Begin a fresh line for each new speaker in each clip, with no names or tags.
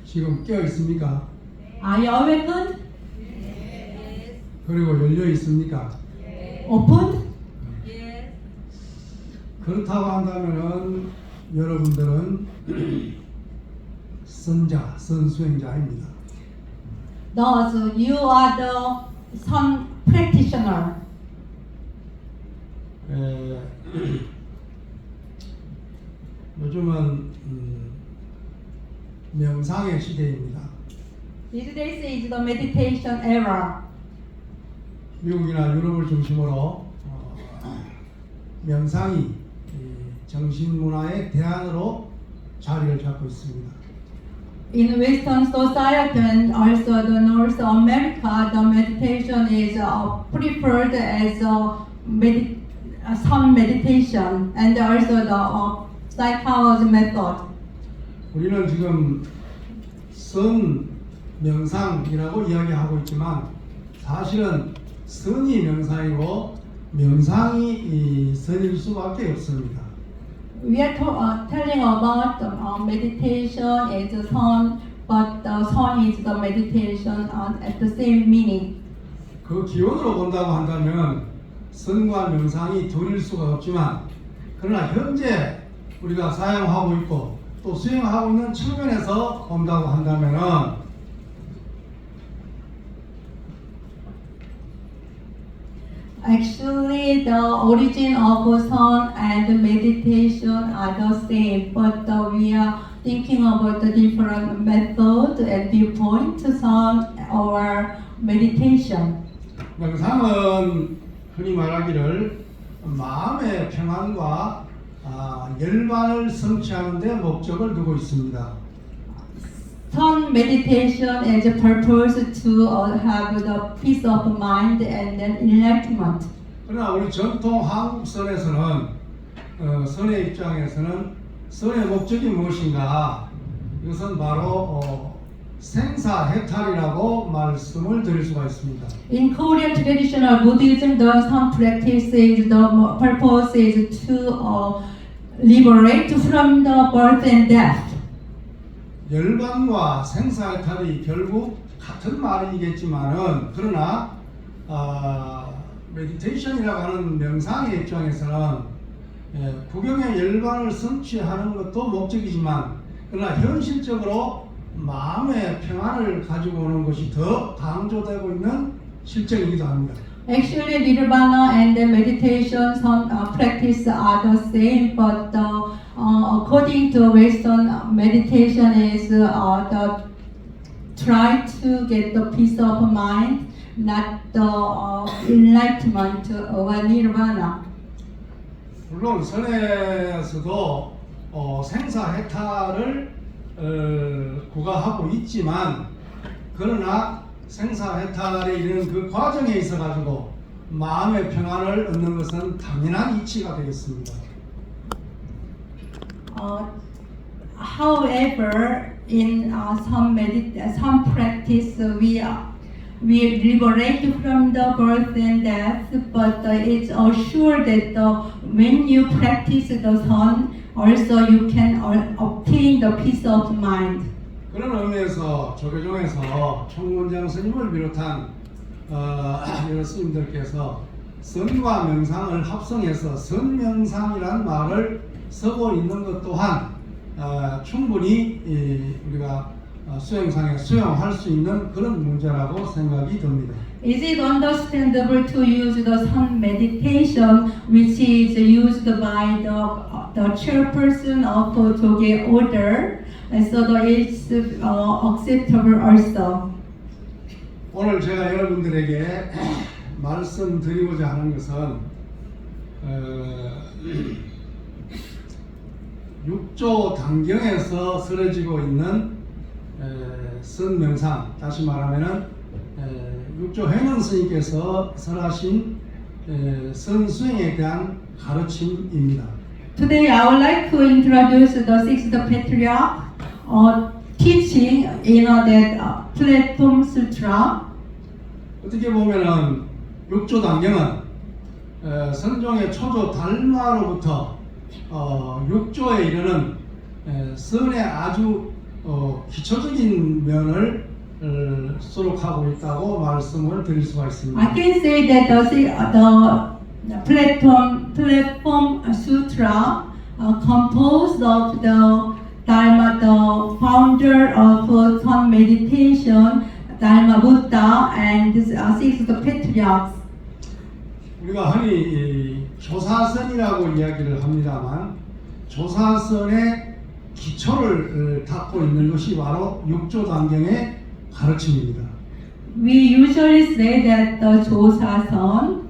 지금 깨어 있습니까?
Are you awakened?
그리고 열려 있습니까?
Opened?
그렇다고 한다면은 여러분들은 선자, 선수행자입니다.
Thus, you are the sun practitioner.
요즘은 명상의 시대입니다.
These days is the meditation era.
미국이나 유럽을 중심으로 명상이 정신문화의 대안으로 자리를 잡고 있습니다.
In Western society and also the North America, the meditation is preferred as some meditation and also the psychology method.
우리는 지금 선 명상이라고 이야기하고 있지만 사실은 선이 명상이고 명상이 선일 수밖에 없습니다.
We are telling about meditation as a sun, but the sun is the meditation at the same meaning.
그 기원으로 본다고 한다면 선과 명상이 둘일 수가 없지만 그러나 현재 우리가 사용하고 있고 또 수행하고 있는 측면에서 본다고 한다면은
Actually, the origin of sun and meditation are the same, but we are thinking about the different method and viewpoint sun or meditation.
명상은 흔히 말하기를 마음의 평안과 열반을 성취하는 데 목적을 두고 있습니다.
Sun meditation as a purpose to have the peace of mind and then enlightenment.
그러나 우리 전통 한국 선에서는 선의 입장에서는 선의 목적이 무엇인가? 이것은 바로 생사해탈이라고 말씀을 드릴 수가 있습니다.
In Korean traditional Buddhism, the sun practice is the purpose is to liberate from the birth and death.
열반과 생사해탈이 결국 같은 말이겠지만은 그러나 메디테이션이라고 하는 명상의 입장에서는 구경의 열반을 성취하는 것도 목적이지만 그러나 현실적으로 마음의 평안을 가지고 오는 것이 더 강조되고 있는 실정이기도 합니다.
Actually, nirvana and the meditation practice are the same, but according to Western meditation is the try to get the peace of mind, not the enlightenment or nirvana.
물론 선에서도 생사해탈을 구가하고 있지만 그러나 생사해탈에 이르는 그 과정에 있어 가지고 마음의 평안을 얻는 것은 당연한 이치가 되겠습니다.
However, in some practice, we liberate from the birth and death, but it's assured that when you practice the sun, also you can obtain the peace of mind.
그런 의미에서 조계종에서 총문장 스님을 비롯한 여러 스님들께서 선과 명상을 합성해서 선명상이라는 말을 쓰고 있는 것 또한 충분히 우리가 수행상에 수용할 수 있는 그런 문제라고 생각이 듭니다.
Is it understandable to use the sun meditation, which is used by the chairperson of Joge order, and so that it's acceptable also?
오늘 제가 여러분들에게 말씀드리고자 하는 것은 6조 단경에서 쓰러지고 있는 선명상, 다시 말하면은 6조 해능 스님께서 설하신 선수행에 대한 가르침입니다.
Today I would like to introduce the sixth patriarch teaching in that Platform Sutra.
어떻게 보면은 6조 단경은 선종의 초조 달마로부터 6조에 이르는 선의 아주 기초적인 면을 수록하고 있다고 말씀을 드릴 수가 있습니다.
I can say that the platform sutra composed of the Dharma, the founder of Sun meditation, Dharma Buddha, and six patriarchs.
우리가 흔히 이 조사선이라고 이야기를 합니다만 조사선의 기초를 닦고 있는 것이 바로 육조단경의 가르침입니다.
We usually say that the Josasan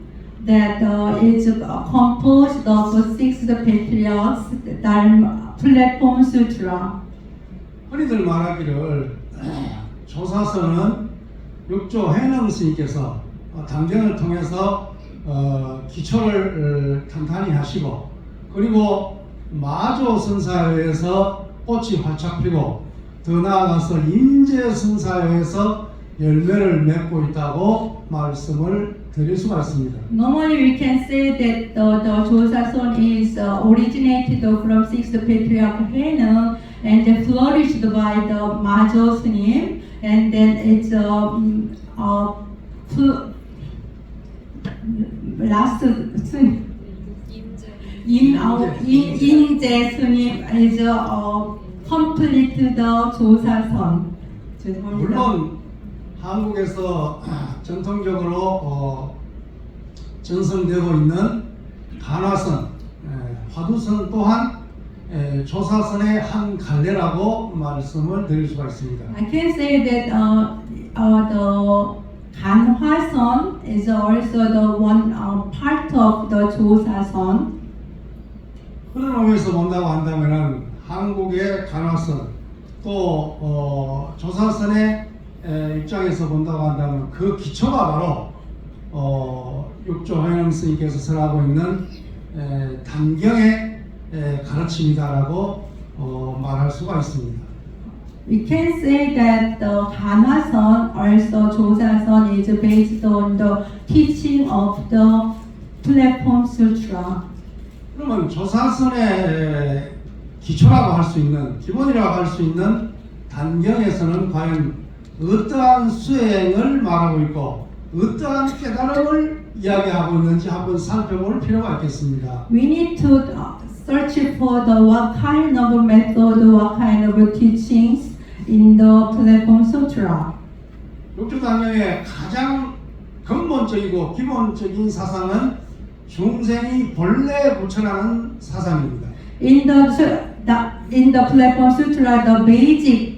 that is composed of six patriarchs, Dharma platform sutra.
흔히들 말하기를 조사선은 육조 해능 스님께서 단경을 통해서 기초를 탄탄히 하시고 그리고 마조 선사회에서 꽃이 활짝 피고 더 나아가서 임재 선사회에서 열매를 맺고 있다고 말씀을 드릴 수가 있습니다.
Normally, we can say that the Josasan is originated from six patriarch Haenung and flourished by the Majo Snim, and then it's last Snim. 인제 스님 is complete the 조사선. 죄송합니다.
물론 한국에서 전통적으로 전승되고 있는 간화선, 화두선 또한 조사선의 한 갈래라고 말씀을 드릴 수가 있습니다.
I can say that the Ganhwason is also the one part of the 조사선.
그런 의미에서 본다고 한다면은 한국의 간화선 또 조사선의 입장에서 본다고 한다면 그 기초가 바로 육조 화영 스님께서 설하고 있는 단경의 가르침이다라고 말할 수가 있습니다.
We can say that the Ganhwason, also Josasan, is based on the teaching of the Platform Sutra.
그러면 조사선의 기초라고 할 수 있는 기본이라고 할 수 있는 단경에서는 과연 어떠한 수행을 말하고 있고 어떠한 깨달음을 이야기하고 있는지 한번 살펴볼 필요가 있겠습니다.
We need to search for the what kind of method, what kind of teachings in the Platform Sutra.
육조단경의 가장 근본적이고 기본적인 사상은 중생이 본래 부처라는 사상입니다.
In the Platform Sutra, the basic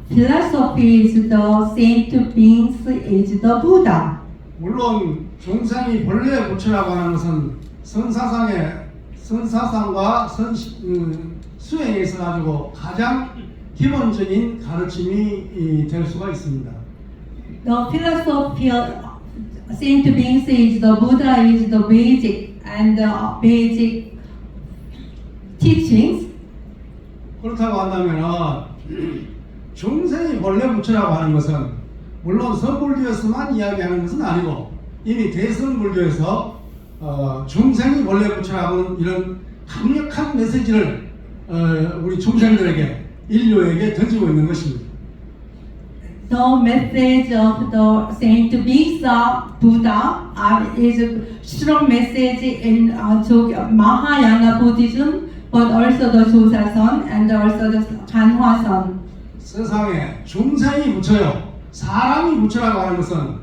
philosophy is the saint beings is the Buddha.
물론 중생이 본래 부처라고 하는 것은 선사상과 수행에 있어 가지고 가장 기본적인 가르침이 될 수가 있습니다.
The philosophy of saint beings is the Buddha is the basic and the basic teachings.
그렇다고 한다면 중생이 본래 부처라고 하는 것은 물론 선불교에서만 이야기하는 것은 아니고 이미 대승불교에서 중생이 본래 부처라고 이런 강력한 메시지를 우리 중생들에게 인류에게 던지고 있는 것입니다.
The message of the saint beings of Buddha is a strong message in Mahayana Buddhism, but also the Josasan and also the Ganhwason.
세상에 중생이 부처요 사람이 부처라고 하는 것은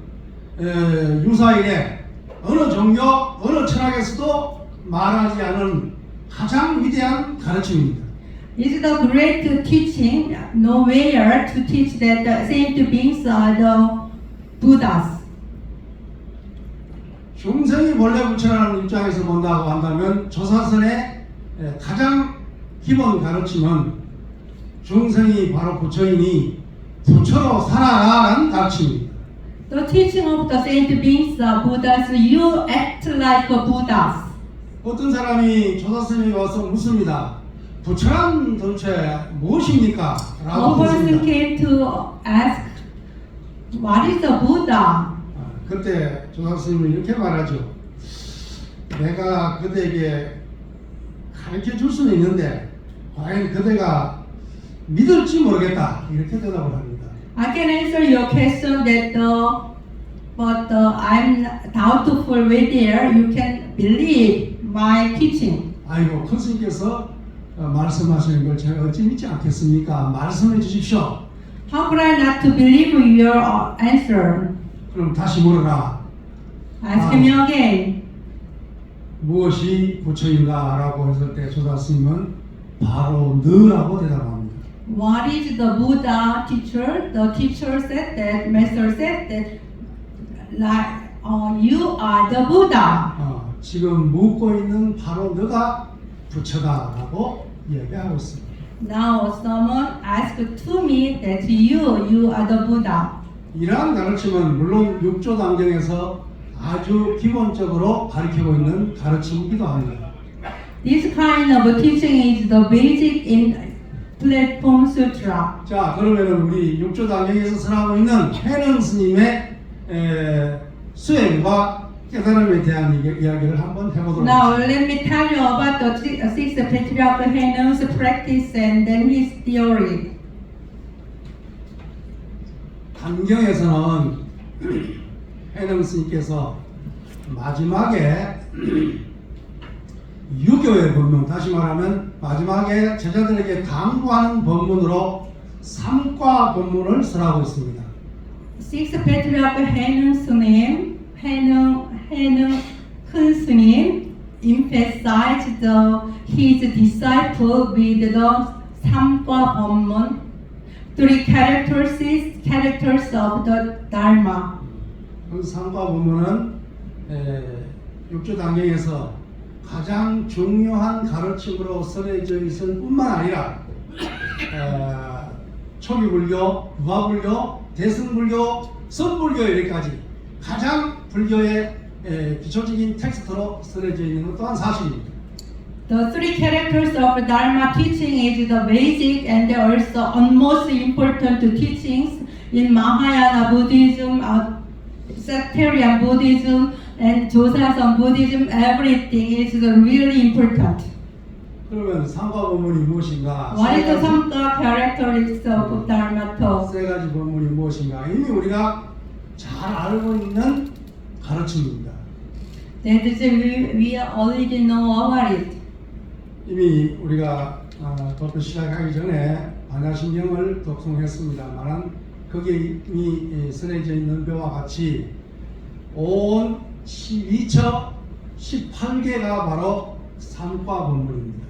유사일에 어느 종교 어느 철학에서도 말하지 않은 가장 위대한 가르침입니다.
It is the great teaching nowhere to teach that the saint beings are the Buddhas.
중생이 본래 부처라는 입장에서 본다고 한다면 조사선의 가장 기본 가르침은 중생이 바로 부처이니 부처로 살아라라는 가르침입니다.
The teaching of the saint beings are Buddhas. You act like a Buddhas.
어떤 사람이 조사선에 와서 묻습니다. 부처란 도대체 무엇입니까? 라고
One person
묻습니다.
came to ask, what is a Buddha?
그때 조사스님이 이렇게 말하죠. 내가 그대에게 가르쳐 줄 수는 있는데 과연 그대가 믿을지 모르겠다 이렇게 대답을 합니다.
I can answer your question that but I'm doubtful whether you can believe my teaching.
아이고 큰 스님께서 말씀하시는 걸 제가 어찌 믿지 않겠습니까? 말씀해 주십시오.
How could I not to believe your answer?
그럼 다시 물어라.
Ask me again.
무엇이 부처인가? 라고 했을 때 조사 스님은 바로 너라고 대답합니다.
What is the Buddha teacher? The teacher said that, Master said that, like, you are the Buddha.
지금 묻고 있는 바로 너가 부처다라고 이야기하고 있습니다.
Now someone asked to me that you are the Buddha.
이러한 가르침은 물론 육조 단경에서 아주 기본적으로 가르치고 있는 가르침이기도 합니다.
This kind of teaching is the basic in Platform Sutra.
자, 그러면은 우리 육조 단경에서 설하고 있는 해능 스님의 수행과 깨달음에 대한 이야기를 한번 해보도록
Now
하겠습니다.
let me tell you about the sixth patriarch Henung's practice and then his theory.
단경에서는 해능 스님께서 마지막에 유교의 법문, 다시 말하면 마지막에 제자들에게 강구하는 법문으로 삼과 법문을 설하고 있습니다.
Sixth patriarch Henung 스님, Henung 큰 스님 emphasized his disciple with the 삼과 법문, three characters of the Dharma.
그 삼과 법문은 육조 단경에서 가장 중요한 가르침으로 설해져 있을 뿐만 아니라 초기 불교, 무화불교, 대승불교, 선불교 이렇게까지 가장 불교의 기초적인 텍스트로 설해져 있는 것 또한 사실입니다.
The three characters of Dharma teaching is the basic and also most important teachings in Mahayana Buddhism, sectarian Buddhism, and Joseon Buddhism. Everything is really important.
그러면 삼과 법문이 무엇인가?
What is the Samka characteristics of Dharma talk?
세 가지 법문이 무엇인가? 이미 우리가 잘 알고 있는 가르침입니다.
That is we already know about it.
이미 우리가 법을 시작하기 전에 반야신경을 독송했습니다만 거기에 이미 설해져 있는 묘와 같이 온 12처 18개가 바로 삼과 법문입니다.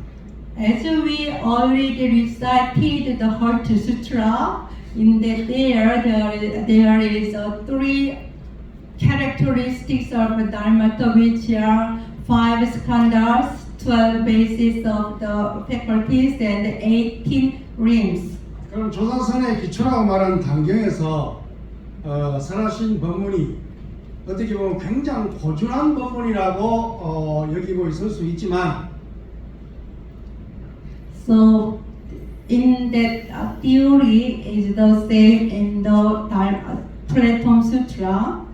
As we already recited the Heart Sutra, in that there is three characteristics of Dharma, which are 5 skandhas, 12 bases of the faculties, and 18 rings.
그럼 조사선의 기초라고 말하는 단경에서 설하신 법문이 어떻게 보면 굉장히 고준한 법문이라고 여기고 있을 수 있지만
So, in that theory is the same in the Platform Sutra.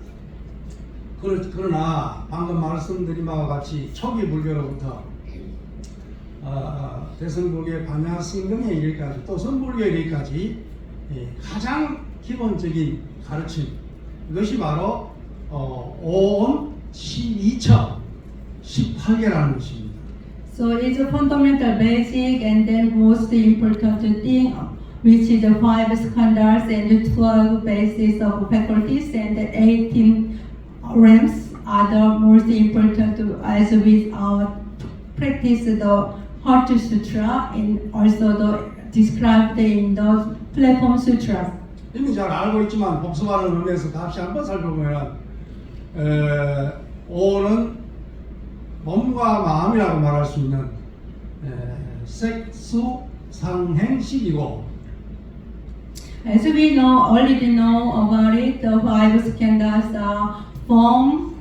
그러나 방금 말씀드린 바와 같이 초기 불교로부터 대승불교의 반야신경에 이르기까지 또 선불교에 이르기까지 가장 기본적인 가르침, 이것이 바로 온 12처 18개라는 것입니다.
So it's a fundamental basic and then most important thing, which is the 5 skandhas and 12 bases of faculties and 18 realms are the most important as we practice the Heart Sutra and also the described in the Platform Sutra.
이미 잘 알고 있지만 복습하는 의미에서 다시 한번 살펴보면 오는 몸과 마음이라고 말할 수 있는 색수 상행식이고
As we already know about it, the 5 skandhas are form,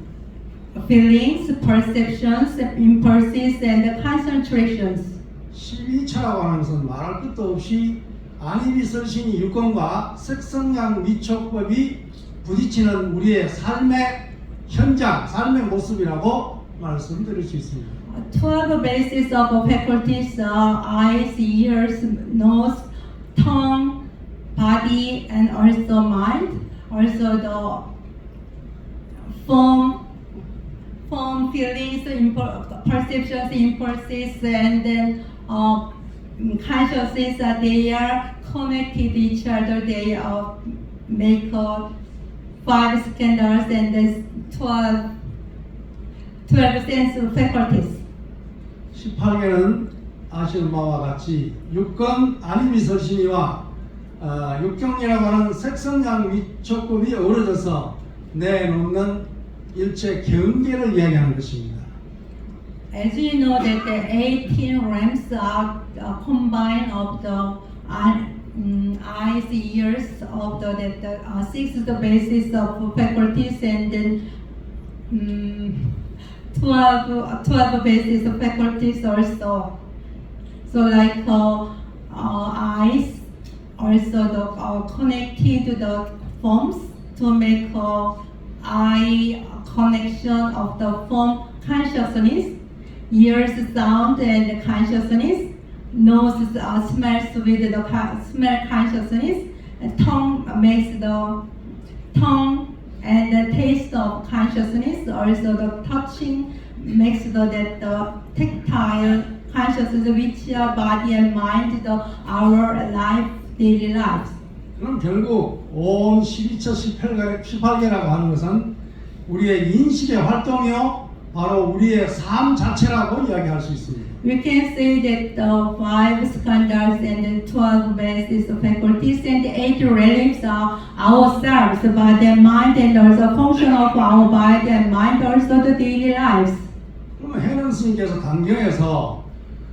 feelings, perceptions, impulses, and concentrations.
12차라고 하는 것은 말할 것도 없이 안이비설신이 육건과 색성양 위촉법이 부딪히는 우리의 삶의 현장, 삶의 모습이라고 말씀드릴 수 있습니다.
12 bases of faculties are eyes, ears, nose, tongue, body, and also mind. Also the form feelings, perceptions, impulses, and then consciousness. They are connected to each other. They make 5 skandhas and then 12 sense faculties.
18개는 아시는 바와 같이 육건 아니미설신이와 육경이라고 하는 색성양 위촉급이 어우러져서 내놓는 일체 경계를 이야기하는 것입니다.
As you know that the 18 realms are combined of the eyes, ears, of the 6 the basis of faculties, and then 12 basis of faculties also. So like eyes also the connected to the forms to make eye connection of the form consciousness, ears sound and consciousness, nose smells with the smell consciousness, and tongue makes the tongue and the taste of consciousness, also the touching makes the tactile consciousness, which body and mind, our life, daily lives.
그럼 결국 온 12처 18개라고 하는 것은 우리의 인식의 활동이요 바로 우리의 삶 자체라고 이야기할 수 있습니다.
We can say that the 5 skandhas and the 12 bases of faculties and the 8 realms are ourselves, body and mind, and also function of our body and mind, also the daily lives.
그러면 해는 스님께서 강경에서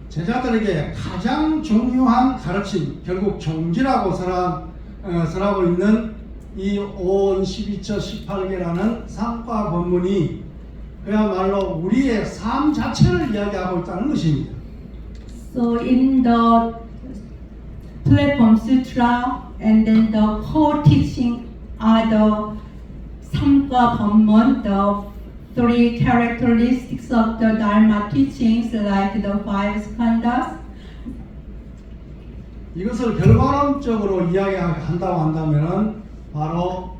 제자들에게 가장 중요한 가르침, 결국 종지라고 설하고 있는 이 온 12처 18개라는 상과 법문이 그야말로 우리의 삶 자체를 이야기하고 있다는 것입니다.
So in the Platform Sutra and then the core teaching are the Samgwa Bhamman, the 3 characteristics of the Dharma teachings like the 5 skandhas.
이것을 결과론적으로 이야기한다고 한다면 바로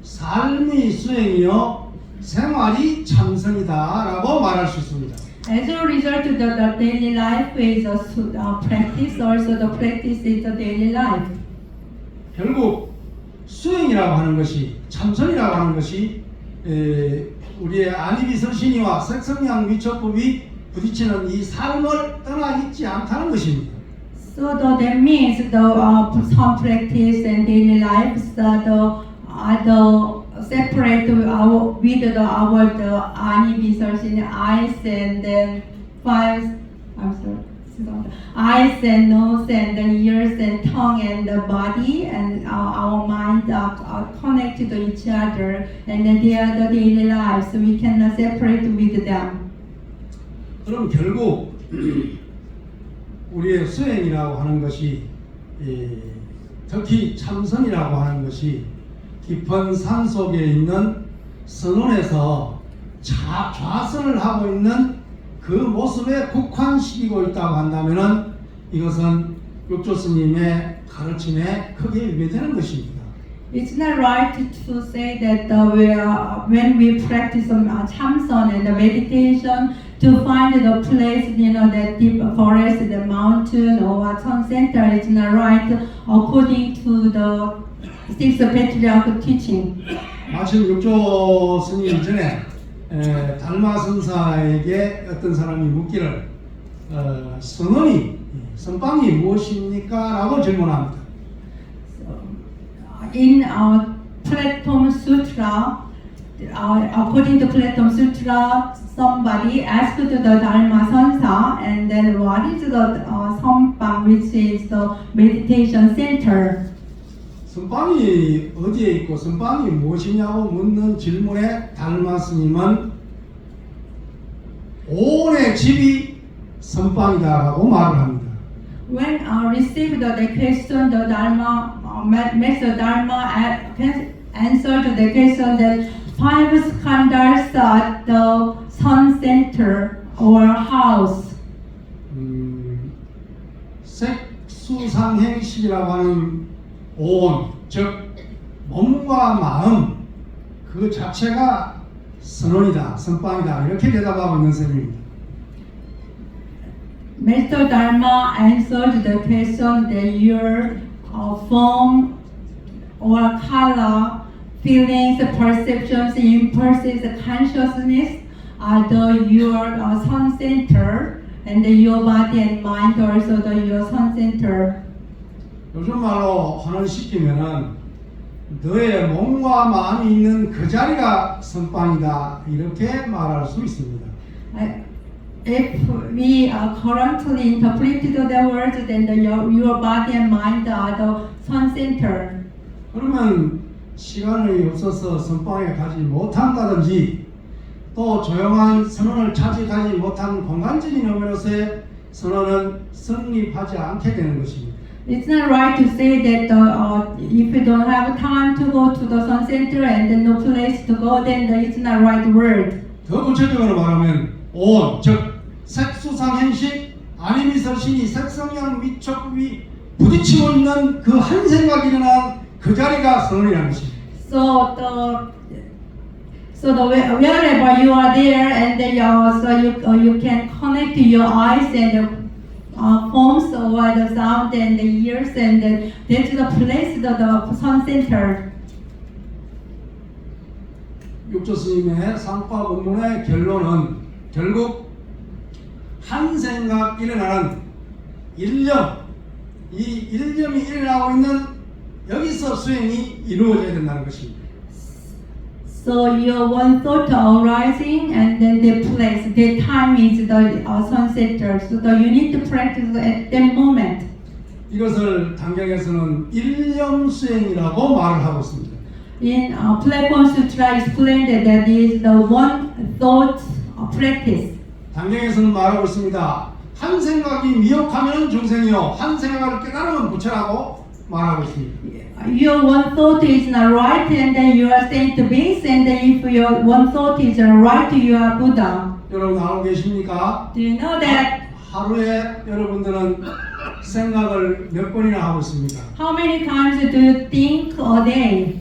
삶이 수행이요 생활이 참선이다라고 말할 수 있습니다.
As a result, the daily life is a practice. Also, the practice is the daily life.
결국 수행이라고 하는 것이 참선이라고 하는 것이 우리의 아니비설신이와 색성양 위촉법이 부딪히는 이 삶을 떠나 있지 않다는 것입니다.
So that means some practice and daily lives the separate with our anivisalsin eyes and then eyes and nose and the ears and tongue and the body and our mind are connected to each other, and then they are the daily lives. So we cannot separate with them.
그럼 결국 우리의 수행이라고 하는 것이 특히 참선이라고 하는 것이 깊은 산 속에 있는 선원에서 좌선을 하고 있는 그 모습에 국한시키고 있다고 한다면 이것은 육조 스님의 가르침에 크게 위배되는 것입니다.
It's not right to say that when we practice Chamson and the meditation to find the place, that deep forest, the mountain or sun center, it's not right according to the 6 patriarchal teaching.
마침 육조 스님 전에 달마 선사에게 어떤 사람이 묻기를 선방이 무엇입니까? 라고 질문합니다.
In Platform Sutra, according to Platform Sutra, somebody asked the Dharma Sansa, and then what is the Sampang, which is the meditation center?
선방이 어디에 있고 선방이 무엇이냐고 묻는 질문에 달마 스님은 온의 집이 선방이다라고 말을 합니다.
When received the question, the Dharma, Master Dharma answered the question that 5 skandhas are the sun center or house.
색수상행식이라고 하는 온, 즉 몸과 마음 그 자체가 선언이다, 선빵이다 이렇게 대답하고 있는 셈입니다.
Master Dharma answered the question that your form or color, feelings, perceptions, impulses, consciousness are your sun center, and your body and mind also your sun center.
요즘 말로 환원시키면은 너의 몸과 마음이 있는 그 자리가 선빵이다 이렇게 말할 수 있습니다.
If we currently interpreted the words, then your body and mind are the sun center.
그러면 시간이 없어서 선빵에 가지 못한다든지 또 조용한 선언을 차지하지 못한 공간적인 의미로서의 선언은 성립하지 않게 되는 것입니다.
It's not right to say that if you don't have time to go to the sun center and then no place to go, then it's not right word.
더 구체적으로 말하면 온, 즉 색수상행식 아니미설신이 색성량 위촉 위 부딪히고 있는 그 한 생각이 일어난 그 자리가 선언이라는 것입니다.
Wherever you are there, and then you can connect your eyes and forms or the sound and the ears, and then that's the place the sun center.
육조 스님의 상파 본문의 결론은 결국 한 생각 일어나는 일념, 이 일념이 일어나고 있는 여기서 수행이 이루어져야 된다는 것입니다.
So your one thought arising, and then the place, the time is the sun center. So you need to practice at that moment.
이것을 당경에서는 일념 수행이라고 말을 하고 있습니다.
In Platform Sutra explained that is the one thought practice.
당경에서는 말하고 있습니다. 한 생각이 미혹하면 중생이요, 한 생각을 깨달으면 부처라고 말하고 있습니다.
Your one thought is not right, and then you are saint beings, and then if your one thought is right, you are Buddha.
여러분 알고 계십니까?
Do you know that?
하루에 여러분들은 생각을 몇 번이나 하고 있습니까?
How many times do you think a day?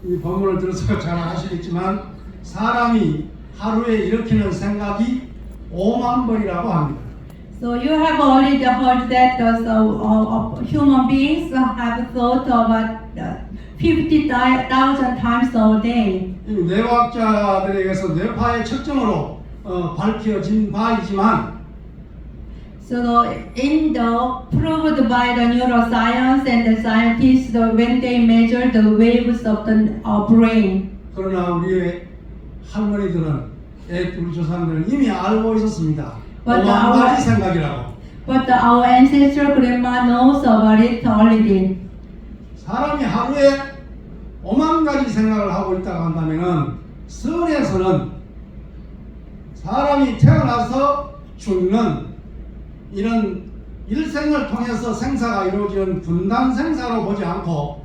이 본문을 들어서 잘 아시겠지만 사람이 하루에 일으키는 생각이 5만 번이라고 합니다.
So you have already heard that human beings have thought about 50,000 times a day.
이 뇌과학자들에 의해서 뇌파의 측정으로 밝혀진 바이지만
So proved by the neuroscience and the scientists when they measure the waves of the brain.
그러나 우리의 할머니들은 우리 조상들은 이미 알고 있었습니다. 5만 가지 생각이라고.
But our ancestor grandma knows about it already.
사람이 하루에 5만 가지 생각을 하고 있다고 한다면은 선에서는 사람이 태어나서 죽는 이런 일생을 통해서 생사가 이루어지는 분단 생사로 보지 않고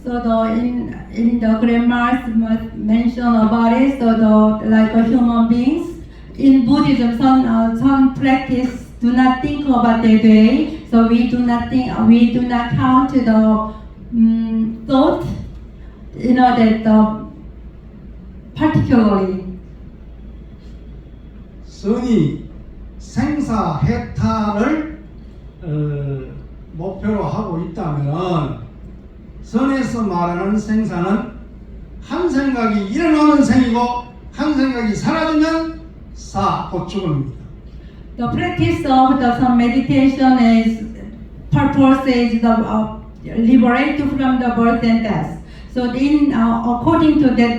So in the grandma's mention about it, like human beings in Buddhism, some practice do not think about their day. So we do not count the thought, that particularly.
선이 생사 해탈을 목표로 하고 있다면 선에서 말하는 생사는 한 생각이 일어나면 생이고 한 생각이 사라지면 곧 죽음입니다.
The practice of some meditation is purpose is liberate from the birth and death. So according to that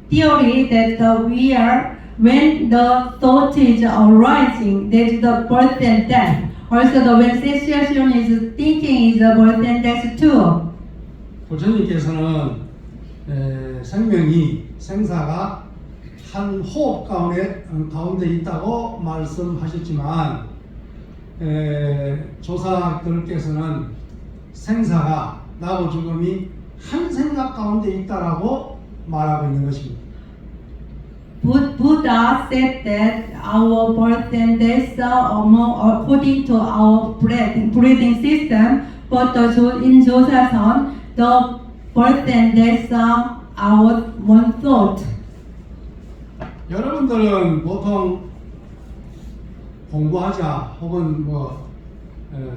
theory that we are when the thought is arising, that is the birth and death. Also, when cessation is thinking is the birth and death too.
부처님께서는 생사가 한 호흡 가운데 있다고 말씀하셨지만 조사들께서는 생사가 나고 죽음이 한 생각 가운데 있다라고 말하고 있는 것입니다.
Buddha said that our birth and death are according to our breathing system, but in Joseon, the birth and death are our one thought.
여러분들은 보통 공부하자 혹은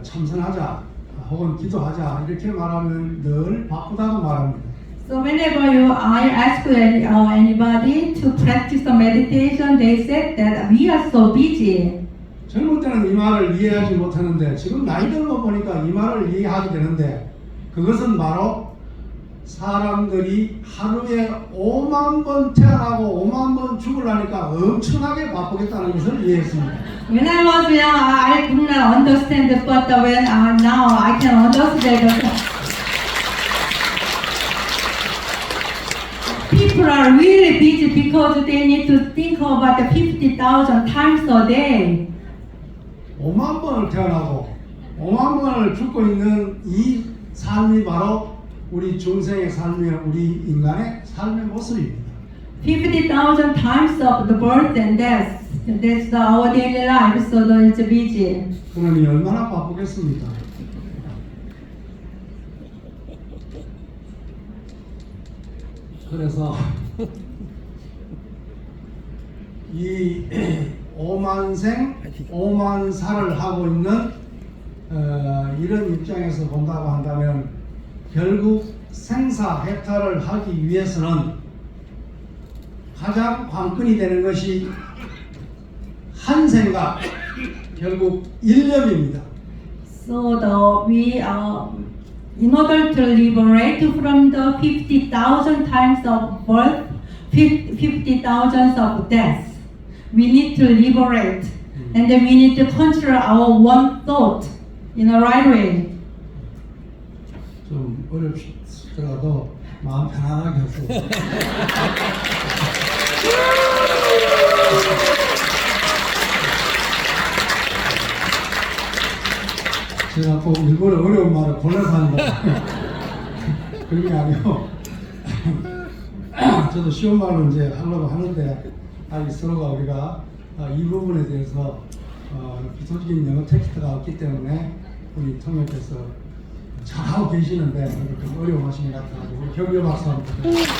참선하자 혹은 기도하자 이렇게 말하면 늘 바쁘다고 말합니다.
So whenever I ask anybody to practice the meditation, they said that we are so busy.
젊을 때는 이 말을 이해하지 못하는데 지금 나이 든 거 보니까 이 말을 이해하게 되는데 그것은 바로 사람들이 하루에 5만 번 태어나고 5만 번 죽으려니까 엄청나게 바쁘겠다는 것을 이해했습니다.
When I was young, I could not understand it, but when now I can understand it. People are really busy because they need to think about 50,000 times a day.
5만 번을 태어나고 5만 번을 죽고 있는 이 삶이 바로 우리 중생의 삶이며 우리 인간의 삶의 모습입니다.
50,000 times of the birth and death. That's our daily life, so it's busy.
그러니 얼마나 바쁘겠습니까? 그래서 이 5만 생, 5만 살을 하고 있는 이런 입장에서 본다고 한다면 결국 생사해탈을 하기 위해서는 가장 관건이 되는 것이 한 생각, 결국 일념입니다.
So in order to liberate from the 50,000 times of birth, 50,000 of death, we need to liberate, and then we need to control our one thought in the right way.
좀 어렵더라도 마음 편안하게 하세요. 제가 또 일본의 어려운 말을 골라서 하는 거예요. 그런 게 아니고 저도 쉬운 말로 이제 하려고 하는데 아직 서로가 우리가 이 부분에 대해서 기초적인 영어 텍스트가 없기 때문에 우리 통역께서 잘하고 계시는데 좀 어려워하시는 것 같아가지고 격려 박수 한번 부탁드립니다.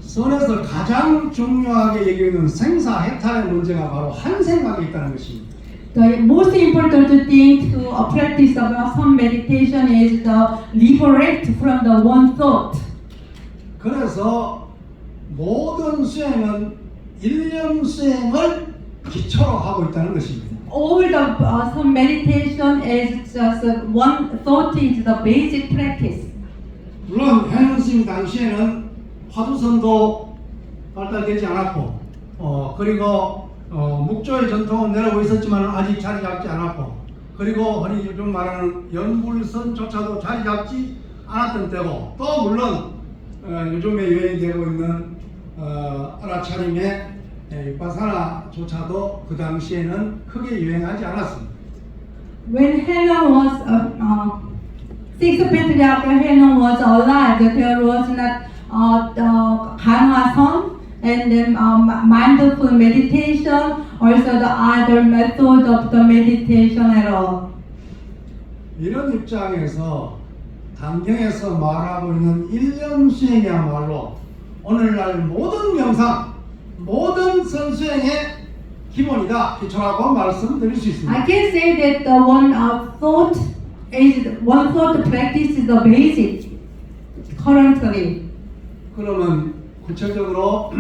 선에서 가장 중요하게 얘기하는 생사해탈의 문제가 바로 한 생각에 있다는 것입니다.
The most important thing to practice about some meditation is the liberate from the one thought.
그래서 모든 수행은 일념 수행을 기초로 하고 있다는 것입니다.
All the some meditation is just one thought is the basic practice.
물론 현현스님 당시에는 화두선도 발달되지 않았고 그리고 묵조의 전통은 내려오고 있었지만 아직 자리 잡지 않았고 그리고 흔히 요즘 말하는 연불선조차도 자리 잡지 않았던 때고 또 물론 요즘에 유행이 되고 있는 알아차림의 위파사나조차도 그 당시에는 크게 유행하지 않았습니다.
When Henon was six patriarch Henon was alive, there was not the Ganwason and then mindful meditation, also the other method of the meditation at all.
이런 입장에서 단경에서 말하고 있는 일념 수행이야말로 오늘날 모든 명상, 모든 선수행의 기본이다, 기초라고 말씀드릴 수 있습니다.
I can say that the one thought practice is the basic currently.
그러면 구체적으로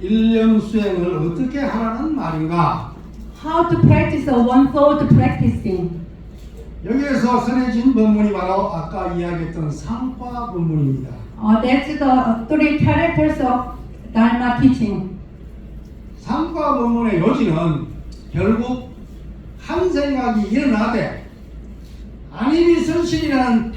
일념 수행을 어떻게 하라는 말인가?
How to practice the one thought practicing.
여기에서 선해진 법문이 바로 아까 이야기했던 상과 법문입니다.
That's the three characters of Dharma teaching.
상과 법문의 요지는 결국 한 생각이 일어나되 아니비선실이라는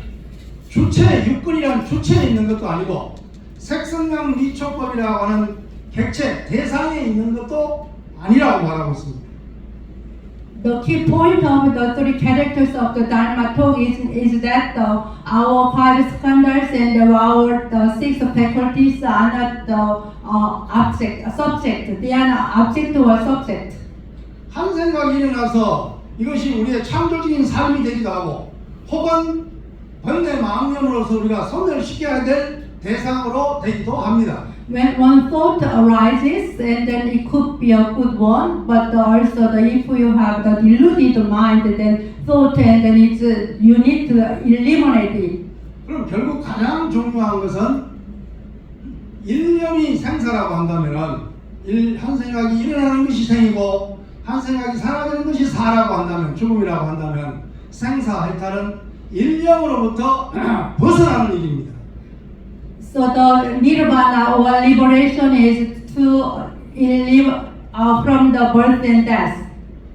주체, 육근이라는 주체에 있는 것도 아니고 색성강 미초법이라고 하는 객체, 대상에 있는 것도 아니라고 말하고 있습니다.
The key point of the three characters of the Dharma talk is that our five skandhas and our six faculties are not the subject. They are not object or subject.
한 생각이 일어나서 이것이 우리의 창조적인 삶이 되기도 하고 혹은 번뇌 망념으로서 우리가 소멸시켜야 될 대상으로 되기도 합니다.
When one thought arises, and then it could be a good one, but also if you have the deluded mind, then thought, and then you need to eliminate it.
그럼 결국 가장 중요한 것은 일념이 생사라고 한다면은 한 생각이 일어나는 것이 생이고 한 생각이 사라지는 것이 사라고 한다면 죽음이라고 한다면 생사 해탈은 일념으로부터 벗어나는 일입니다.
So the nirvana or liberation is to live from the birth and death.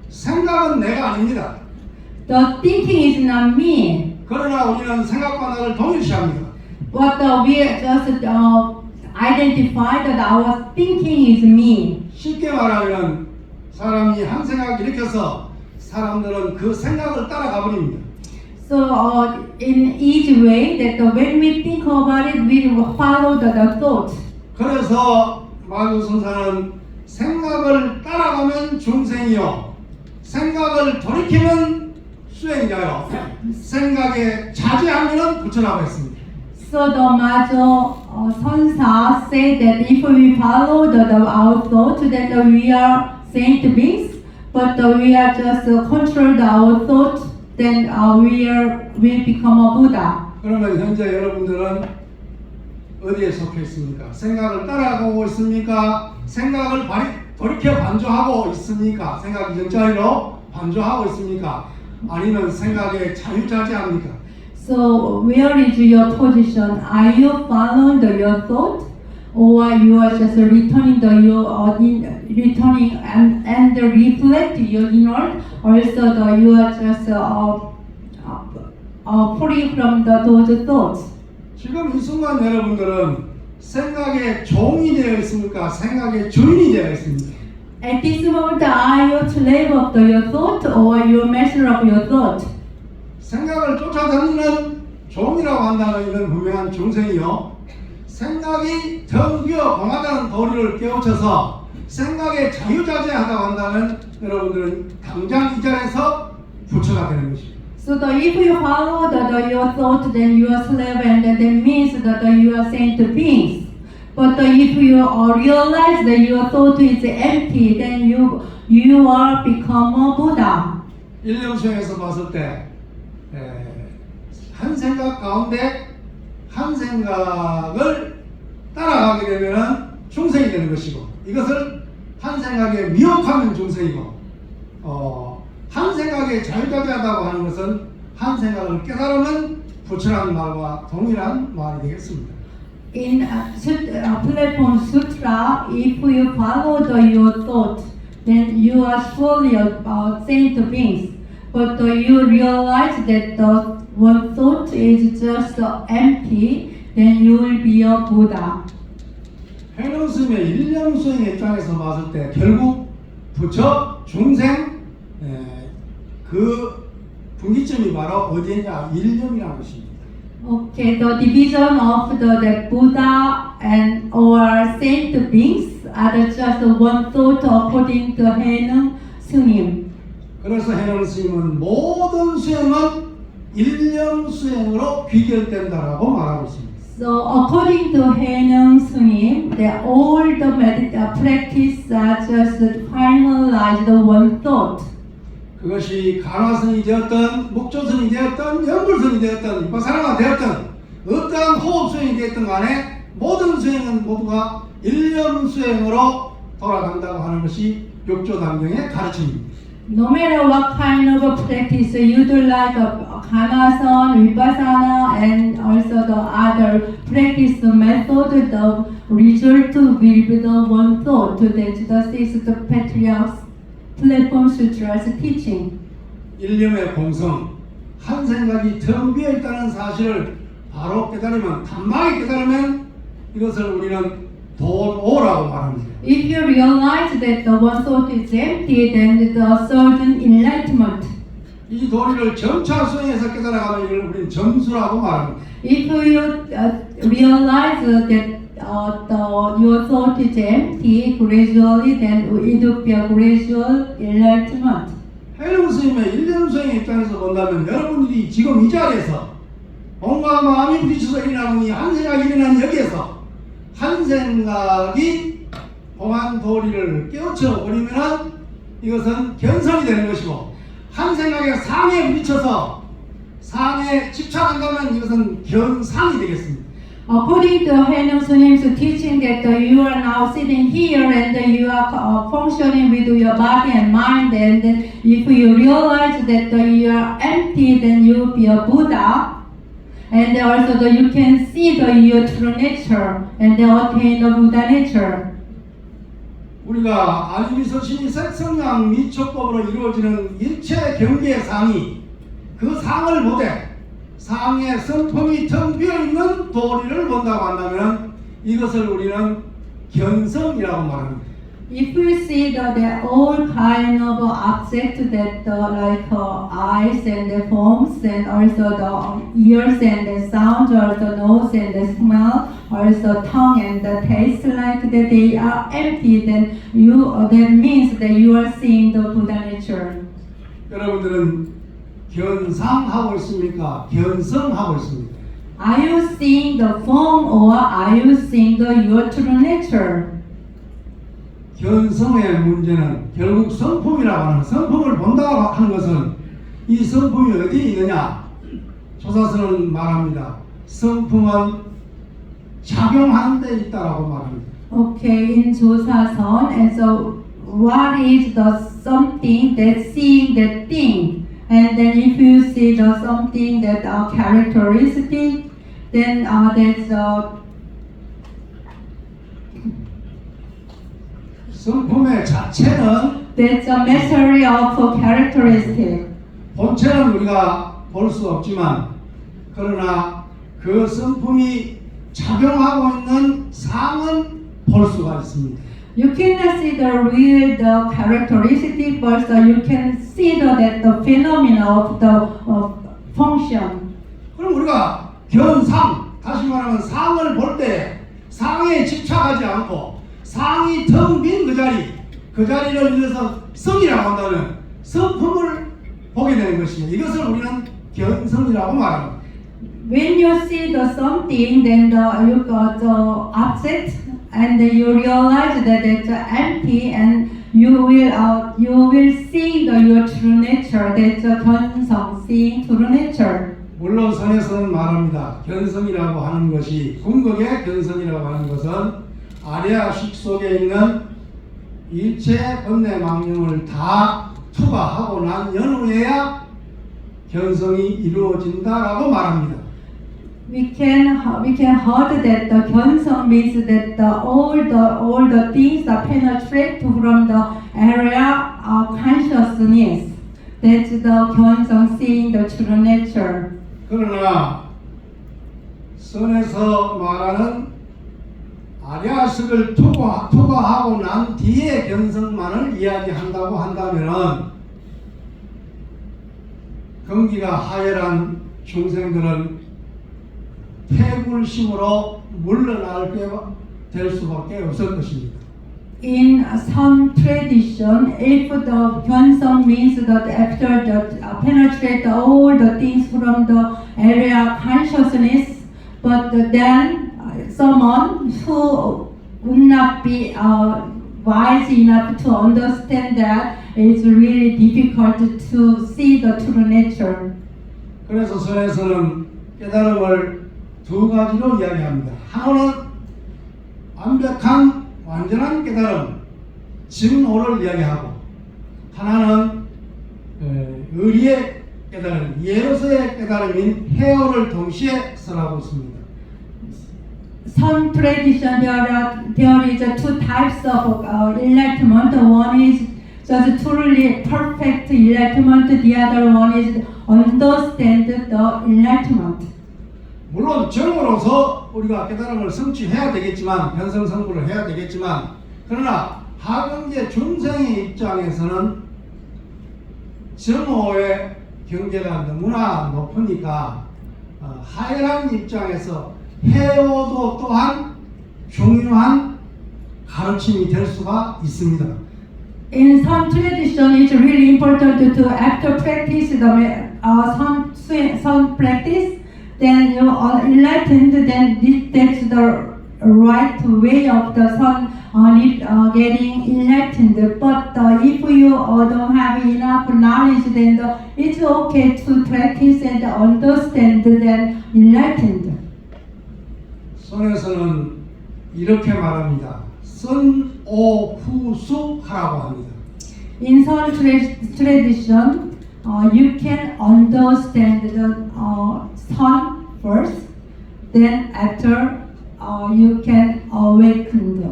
생각은 내가 아닙니다.
The thinking is not me,
그러나 우리는 생각과 나를 동일시합니다.
but we just identify that our thinking is me.
쉽게 말하면 사람이 한 생각을 일으켜서 사람들은 그 생각을 따라가 버립니다.
So in each way that when we think about it, we will follow the thought.
그래서 마주선사는 생각을 따라가면 중생이요 생각을 돌이키면 수행자요 생각에 자제하면 부처라고 했습니다.
So the Majo Sansa said that if we follow our thought, then we are saint beings, but we are just control our thought, then we become a Buddha.
그러면 현재 여러분들은 어디에 속해 있습니까? 생각을 따라가고 있습니까? 생각을 돌이켜 반조하고 있습니까? 생각 이전자리로 반조하고 있습니까? 아니면 생각에 자유자재합니까?
So where is your position? Are you following your thought, or you are just returning returning and reflect your inward? Also, you are just free from those thoughts.
지금 이 순간 여러분들은 생각의 종이 되어 있습니까? 생각의 주인이 되어 있습니까?
At this moment, are you slave of your thought, or you master of your thought?
생각을 쫓아다니는 종이라고 한다면 이건 분명한 중생이요. 생각이 정규어 공하다는 도리를 깨우쳐서 생각에 자유자재하다고 한다면 여러분들은 당장 이 자리에서 부처가 되는 것입니다.
So if you follow your thought, then you are slave, and that means that you are saint beings. But if you realize that your thought is empty, then you are become a Buddha.
일념수행에서 봤을 때 한 생각 가운데 한 생각을 따라가게 되면은 중생이 되는 것이고 이것을 한 생각에 미혹하면 중생이고 한 생각에 자유자재하다고 하는 것은 한 생각을 깨달으면 부처라는 말과 동일한 말이 되겠습니다.
In Platform Sutra, if you follow your thought, then you are surely a saint beings. But you realize that the one thought is just empty, then you will be a Buddha.
해능스님의 일념수행의 입장에서 봤을 때 결국 부처, 중생 그 분기점이 바로 어디냐 일념이라는 것입니다.
Okay, the division of the Buddha and or saint beings are just one thought according to Haenung Sungnim.
그래서 해능 스님은 모든 수행은 일념 수행으로 귀결된다라고 말하고 있습니다.
So according to Haenung Sungnim, all the practice are just finalized one thought.
그것이 간화선이 되었던 목조선이 되었던 연불선이 되었던 위파사나가 되었던 어떠한 호흡 수행이 되었던 간에 모든 수행은 모두가 일념 수행으로 돌아간다고 하는 것이 육조단경의 가르침입니다.
No matter what kind of practice you do, like Kanasan, Vipassana, and also the other practice method, the result will be the one thought. That's the sixth patriarch's Platform Sutra's teaching.
일념의 공성, 한 생각이 텅 비어 있다는 사실을 바로 깨달으면 단박에 깨달으면 이것을 우리는 도오라고 말합니다.
If you realize that the one thought is empty, then the certain enlightenment.
이 도리를 점차 수행해서 깨달아가면 이걸 우리는 점수라고 말합니다.
If you realize that your thought is empty, gradually, then it will be a gradual enlightenment.
해령 스님의 일념 수행의 입장에서 본다면 여러분들이 지금 이 자리에서 몸과 마음이 부딪혀서 일어나는 이 한 생각이 일어난 여기에서 한 생각이 공안 도리를 깨우쳐 버리면 이것은 견성이 되는 것이고, 한 생각에 상에 부딪혀서 상에 집착한다면 이것은 견상이 되겠습니다.
According to Haenung Sunim's teaching that you are now sitting here and you are functioning with your body and mind, and if you realize that you are empty, then you will be a Buddha. And also you can see your true nature and attain the Buddha nature.
우리가 아니미서신이 색성량 미초법으로 이루어지는 일체 경계의 상이 그 상을 보되 상의 성품이 텅 비어있는 도리를 본다고 한다면 이것을 우리는 견성이라고 말합니다.
If we see that all kind of objects that like eyes and the forms and also the ears and the sound, or the nose and the smell, also tongue and the taste, like that they are empty, then that means that you are seeing the Buddha nature.
여러분들은 견상하고 있습니까? 견성하고 있습니까?
Are you seeing the form or are you seeing your true nature?
견성의 문제는 결국 성품이라고 하는, 성품을 본다고 하는 것은 이 성품이 어디에 있느냐? 조사서는 말합니다. 성품은 작용하는 데 있다라고 말합니다.
Okay, in Josason, and so what is the something that seeing the thing? And then if you see the something that are characteristic, then that's
성품의 자체는
that's a mastery of characteristic.
본체는 우리가 볼 수 없지만, 그러나 그 성품이 작용하고 있는 상은 볼 수가 있습니다.
You cannot see the real the characteristic, but you can see the phenomena of the function.
그럼 우리가 견상, 다시 말하면 상을 볼 때 상에 집착하지 않고 상이 텅 빈 그 자리를 위해서 성이라고 한다면 성품을 보게 되는 것입니다. 이것을 우리는 견성이라고 말합니다.
When you see the something, then you got the object, and you realize that it's empty, and you will see your true nature. That's 견성, seeing true nature.
물론 선에서는 말합니다. 견성이라고 하는 것이, 궁극의 견성이라고 하는 것은 아리아식 속에 있는 일체 번뇌 망념을 다 투과하고 난 연후에야 견성이 이루어진다라고 말합니다.
We can heard that the 견성 means that all the things that penetrate from the area of consciousness. That's the 견성, seeing the true nature.
그러나 선에서 말하는 아리아식을 투과하고 난 뒤에 견성만을 이야기한다고 한다면 경기가 하열한 중생들은 패굴심으로 물러나게 될 수밖에 없을 것입니다.
In some tradition, if the 견성 means that after that penetrate all the things from the area of consciousness, but then someone who would not be wise enough to understand that it's really difficult to see the true nature.
그래서 선에서는 깨달음을 두 가지로 이야기합니다. 하나는 완벽한 완전한 깨달음, 증오를 이야기하고, 하나는 의리의 깨달음, 예로서의 깨달음인 해오를 동시에 설하고 있습니다.
Some tradition there is two types of enlightenment. One is just truly perfect enlightenment. The other one is understand the enlightenment.
물론 정으로서 우리가 깨달음을 성취해야 되겠지만, 변성성불을 해야 되겠지만, 그러나 하경제 중생의 입장에서는 정오의 경계가 너무나 높으니까 하이란 입장에서 해오도 또한 중요한 가르침이 될 수가 있습니다.
In some tradition, it's really important to after practice some practice, then you are enlightened. Then that's the right way of the son getting enlightened. But if you don't have enough knowledge, then it's okay to practice and understand, then enlightened.
선에서는 이렇게 말합니다. 선오후수 하라고 합니다.
In some tradition, you can understand the sun first, then after you can awaken.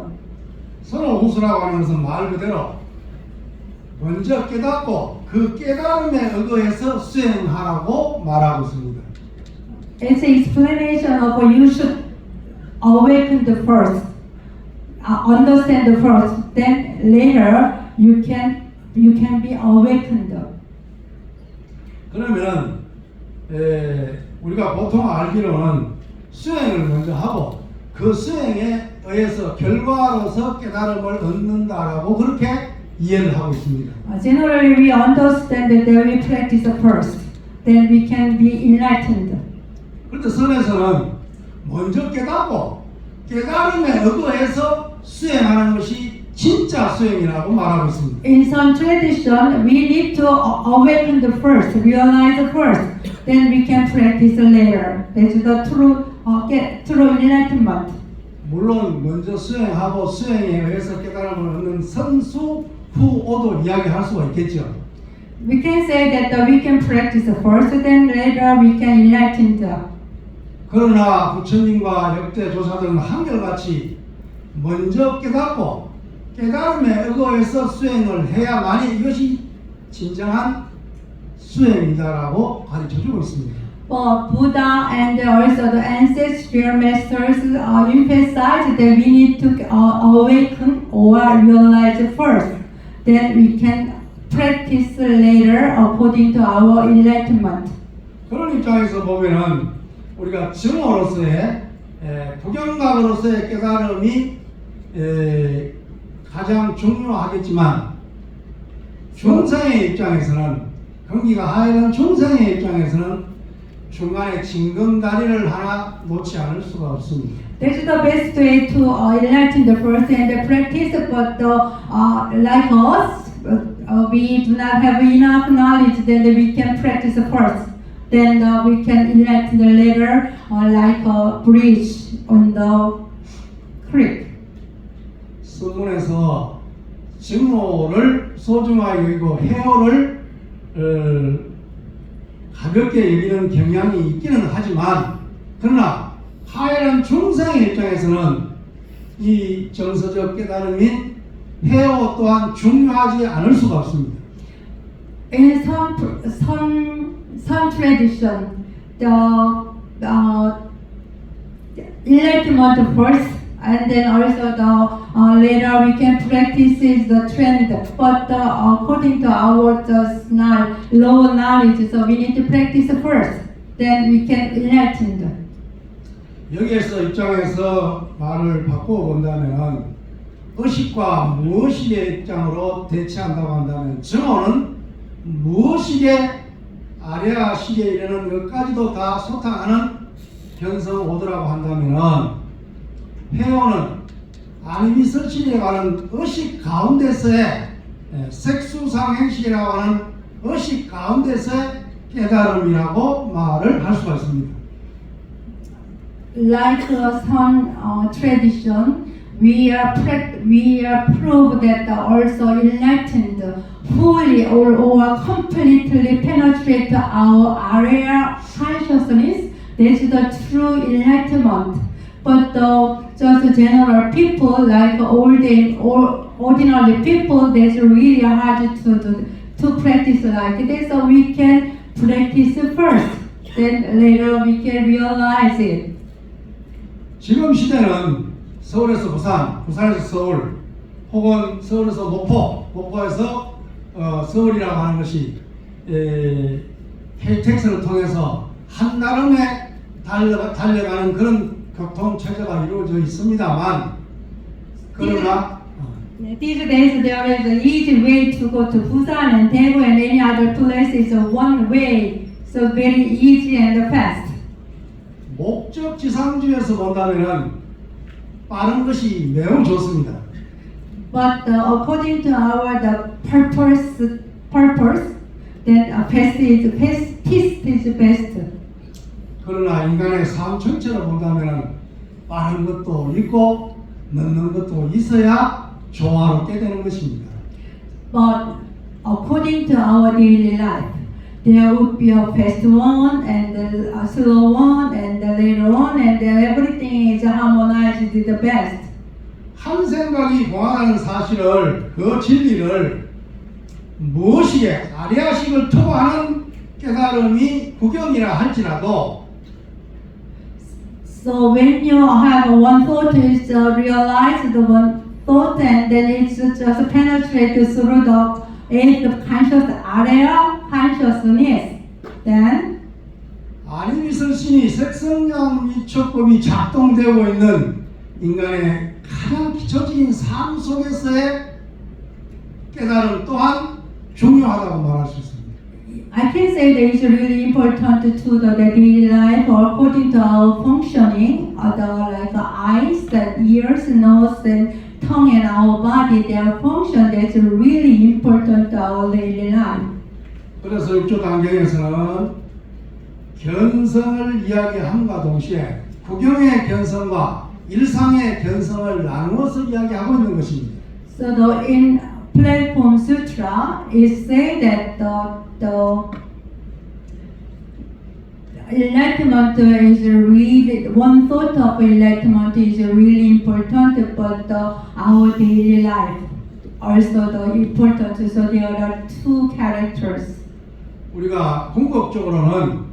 선오후수라고 하는 것은 말 그대로 먼저 깨닫고 그 깨달음에 의거해서 수행하라고 말하고 있습니다.
It's an explanation of you should awaken the first, understand the first, then later you can be awakened.
그러면 우리가 보통 알기로는 수행을 먼저 하고 그 수행에 의해서 결과로서 깨달음을 얻는다라고 그렇게 이해를 하고 있습니다.
Generally, we understand that we practice first, then we can be enlightened.
그런데 선에서는 먼저 깨닫고 깨달음에 의거해서 수행하는 것이 진짜 수행이라고 말하고 있습니다.
In some tradition, we need to awaken the first, realize the first, then we can practice later. That's the true enlightenment.
물론 먼저 수행하고 수행에 의해서 깨달음을 얻는 선수 후오도 이야기할 수가 있겠죠.
We can say that we can practice first, then later we can enlighten.
그러나 부처님과 역대 조사들은 한결같이 먼저 깨닫고 깨달음에 의거해서 수행을 해야만이 이것이 진정한 수행이다라고 가르쳐주고 있습니다.
But Buddha and also the ancestral masters emphasize that we need to awaken or realize first. Then we can practice later according to our enlightenment.
그런 입장에서 보면은 우리가 증오로서의 부경각으로서의 깨달음이 가장 중요하겠지만 중생의 입장에서는 경기가 하이런 중생의 입장에서는 중간에 징검다리를 하나 놓지 않을 수가 없습니다.
That's the best way to enlighten the first and the practice. But like us, we do not have enough knowledge. Then we can practice first. Then we can enlighten later, like a bridge on the creek.
성문에서 증오를 소중하게 여기고 해오를 가볍게 여기는 경향이 있기는 하지만 그러나 하이란 중생의 입장에서는 이 정서적 깨달음인 해오 또한 중요하지 않을 수가 없습니다.
In some tradition, the enlightenment first, and then also the later we can practice is the trend. But according to our lower knowledge, so we need to practice first. Then we can enlighten.
여기에서 입장에서 말을 바꾸어 본다면 의식과 무의식의 입장으로 대치한다고 한다면 증오는 무의식의 아래아식에 이르는 것까지도 다 소탕하는 현성 오더라고 한다면 해오는 아니미 설치이라고 하는 의식 가운데서의 색수상행식이라고 하는 의식 가운데서의 깨달음이라고 말을 할 수가 있습니다.
Like some tradition, we prove that also enlightened fully or completely penetrate our area consciousness. That's the true enlightenment. But just general people, like ordinary people, that's really hard to practice like this. So we can practice first, then later we can realize it.
지금 시대는 서울에서 부산, 부산에서 서울, 혹은 서울에서 목포에서 서울이라고 하는 것이 KTX를 통해서 한나름의 달려가는 그런 교통체제가 이루어져 있습니다만 그러나
These days there is an easy way to go to Busan and Daegu and any other places. One way, so very easy and fast.
목적 지상주의에서 본다면은 빠른 것이 매우 좋습니다.
But according to our the purpose, that fast is best.
그러나 인간의 삶 전체를 본다면은 빠른 것도 있고 늦는 것도 있어야 조화롭게 되는 것입니다.
But according to our daily life, there would be a fast one and a slow one and the later one and everything is harmonized to the best.
한 생각이 공하다는 사실을 그 진리를 무엇이에 아리아식을 토하는 깨달음이 구경이라 할지라도
So when you have one thought is realized the one thought and then it's just penetrated through the eighth conscious area consciousness, then
아니미설신이 색성량 이촉법이 작동되고 있는 인간의 가장 기초적인 삶 속에서의 깨달음 또한 중요하다고 말할 수 있습니다.
I can say that it's really important to the daily life according to our functioning, like eyes, and ears, nose, and tongue, and our body, their function that's really important to our daily life.
그래서 육조 단경에서는 견성을 이야기함과 동시에 구경의 견성과 일상의 견성을 나누어서 이야기하고 있는 것입니다.
So in Platform Sutra, it says that the enlightenment is really, one thought of enlightenment is really important, but our daily life also the important. So there are two characters.
우리가 궁극적으로는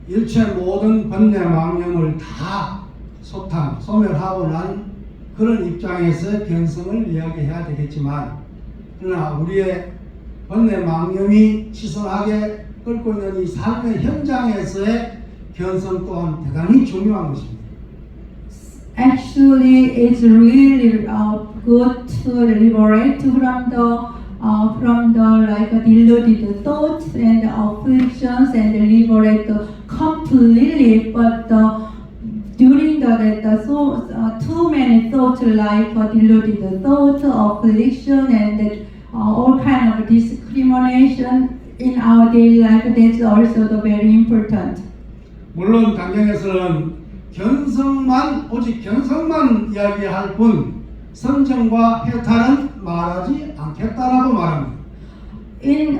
일체 모든 번뇌 망념을 다 소멸하고 난 그런 입장에서 견성을 이야기해야 되겠지만 그러나 우리의 번뇌 망념이 치선하게 끌고 있는 이 삶의 현장에서의 견성 또한 대단히 중요한 것입니다.
Actually, it's really good to liberate from the like deluded thoughts and afflictions and liberate completely. But during too many thoughts like deluded thoughts, affliction, and all kind of discrimination in our daily life, that's also very important.
물론 단경에서는 오직 견성만 이야기할 뿐 선정과 해탈은 말하지 않겠다라고 말합니다.
In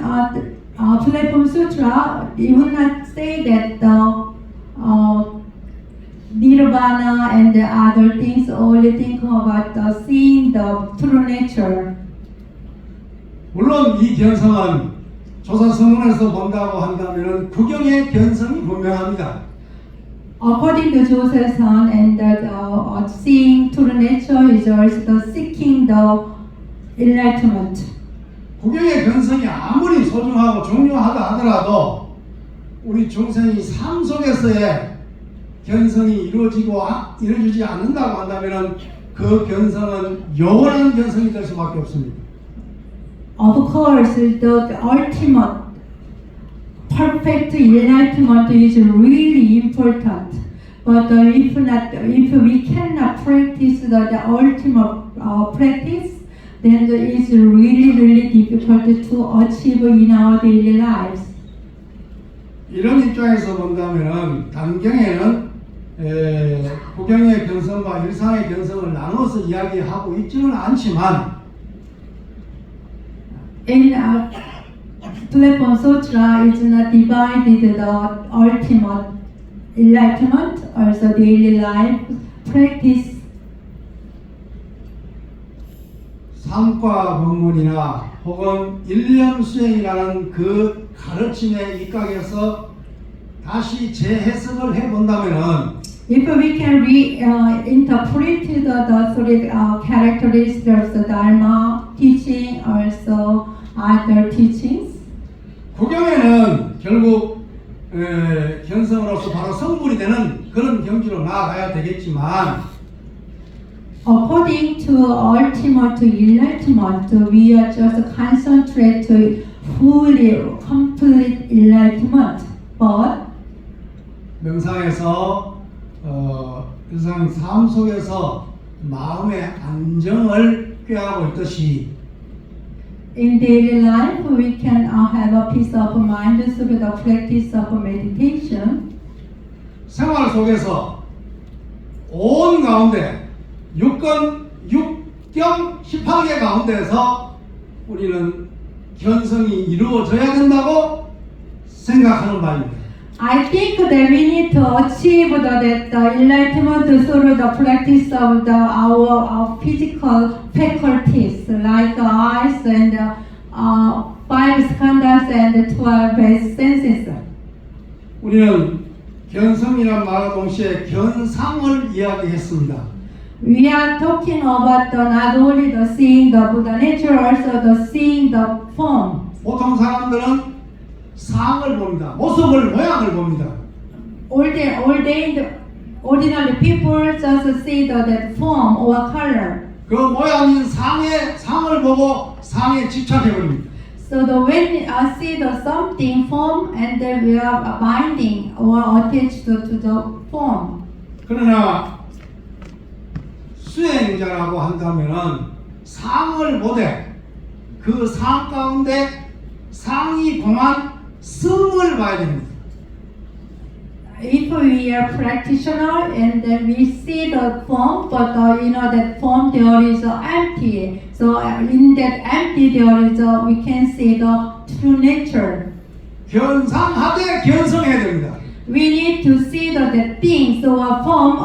Platform Sutra, you will not say that Nirvana and the other things only think about seeing the true nature.
물론 이 견성은 조사서문에서 본다고 한다면 구경의 견성이 분명합니다.
According to Joseon, and seeing true nature is also seeking the enlightenment.
구경의 견성이 아무리 소중하고 중요하다 하더라도 우리 중생이 삶 속에서의 견성이 이루어지지 않는다고 한다면 그 견성은 영원한 견성이 될 수밖에 없습니다.
Of course, the ultimate perfect enlightenment is really important. But if we cannot practice the ultimate practice, then it's really difficult to achieve in our daily lives.
이런 입장에서 본다면은 단경에는 구경의 견성과 일상의 견성을 나눠서 이야기하고 있지는 않지만
In Platform Sutra, it's not divided the ultimate enlightenment, also daily life practice.
삼과 법문이나 혹은 일념 수행이라는 그 가르침의 입각에서 다시 재해석을 해본다면은
If we can interpret the three characteristics of Dharma teaching, also other teachings,
구경에는 결국 견성으로서 바로 성불이 되는 그런 경지로 나아가야 되겠지만
according to ultimate enlightenment, we are just concentrate to fully complete enlightenment. But
명상에서 일상 삶 속에서 마음의 안정을 꾀하고 있듯이
in daily life, we can have a peace of mind through the practice of meditation.
생활 속에서 온 가운데 육경 18개 가운데서 우리는 견성이 이루어져야 된다고 생각하는 바입니다.
I think that we need to achieve the enlightenment through the practice of our physical faculties like eyes and 5 skandhas and 12 senses.
우리는 견성이란 말과 동시에 견상을 이야기했습니다.
We are talking about not only the seeing the Buddha nature, also the seeing the form.
보통 사람들은 상을 봅니다. 모습을, 모양을 봅니다.
Ordinary people just see that form or color.
그 모양인 상을 보고 상에 집착해버립니다.
So when I see the something form and then we are binding or attached to the form.
그러나 수행자라고 한다면은 상을 보되 그 상 가운데 상이 공한 성을 봐야 됩니다.
If we are practitioner and then we see the form, but that form there is empty. So in that empty there is we can see the true nature.
견상하되 견성해야 됩니다.
We need to see the things or form,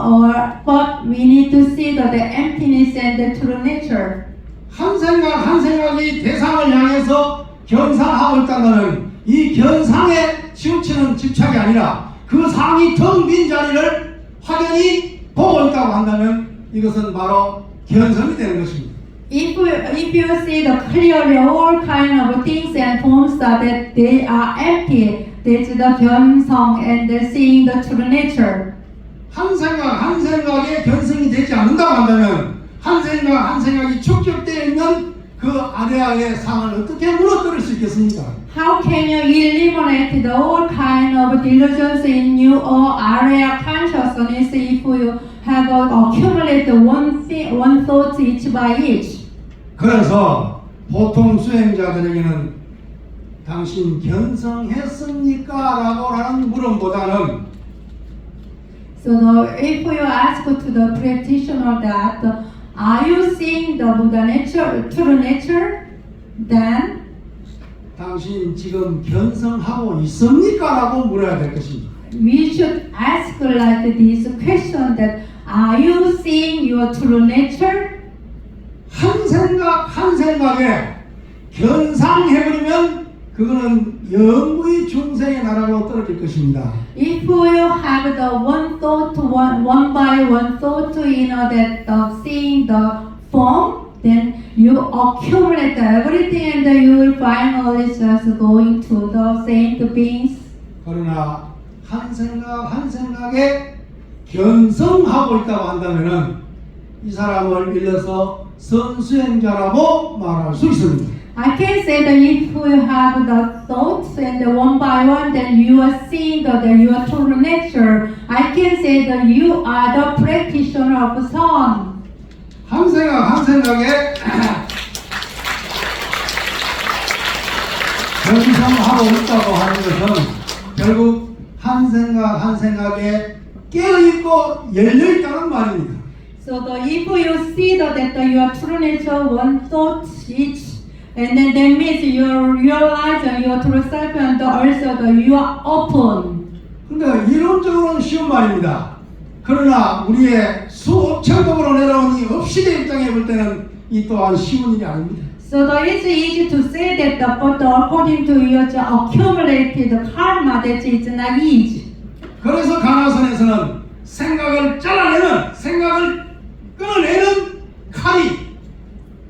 but we need to see the emptiness and the true nature.
한 생각이 대상을 향해서 견상하고 있다면 이 견상에 치우치는 집착이 아니라 그 상이 텅 빈 자리를 확연히 보고 있다고 한다면 이것은 바로 견성이 되는 것입니다.
If you see the clearly all kind of things and forms that they are empty, that's the 견성 and the seeing the true nature.
한 생각에 견성이 되지 않는다고 한다면 한 생각이 축적되어 있는 그 아래아의 상을 어떻게 무너뜨릴 수 있겠습니까?
How can you eliminate the all kind of delusions in you or area consciousness if you have accumulated one thought each by each?
그래서 보통 수행자들에게는 당신 견성했습니까? 라고 하는 물음보다는
So if you ask to the practitioner that are you seeing the Buddha nature, true nature, then
당신 지금 견성하고 있습니까? 라고 물어야 될 것입니다.
we should ask like this question that are you seeing your true nature?
한 생각에 견상해버리면 그거는 영구히 중생의 나라로 떨어질 것입니다.
If you have the one thought, one by one thought, that seeing the form, then you accumulate everything and you will finally just going to the saint beings.
그러나 한 생각에 견성하고 있다고 한다면은 이 사람을 일러서 선수행자라고 말할 수 있습니다.
I can say that if you have the thoughts and one by one, then you are seeing your true nature. I can say that you are the practitioner of Son.
한 생각에 견성하고 있다고 하는 것은 결국 한 생각에 깨어있고 열려있다는 말입니다.
So if you see that your true nature, one thought each, and then that means you realize your true self and also you are open.
근데 이론적으로는 쉬운 말입니다. 그러나 우리의 수천국으로 내려온 이 업식의 입장에 볼 때는 이 또한 쉬운 일이 아닙니다.
So it's easy to say that, but according to your accumulated karma, that is not easy.
그래서 가나선에서는 생각을 잘라내는, 생각을 끊어내는 칼이,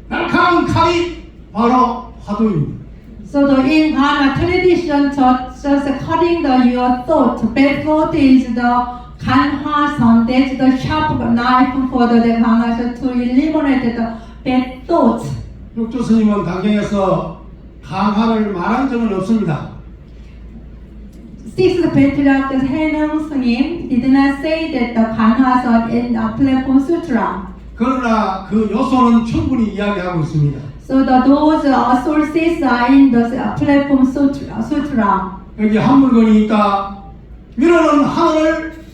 날카로운 칼이 바로 화두입니다.
So the in Ghana tradition, just cutting your thought. Bad thought is the Kanhasan. That's the sharp knife for the Ghana to eliminate the bad thoughts.
육조 스님은 강경에서 강화를 말한 적은 없습니다.
Sixth Patriarch Haenung Sungim did not say that the Kanhasan in the Platform Sutra.
그러나 그 요소는 충분히 이야기하고 있습니다.
So those sources are in the Platform Sutra.
여기 한 물건이 있다. 위로는 하늘을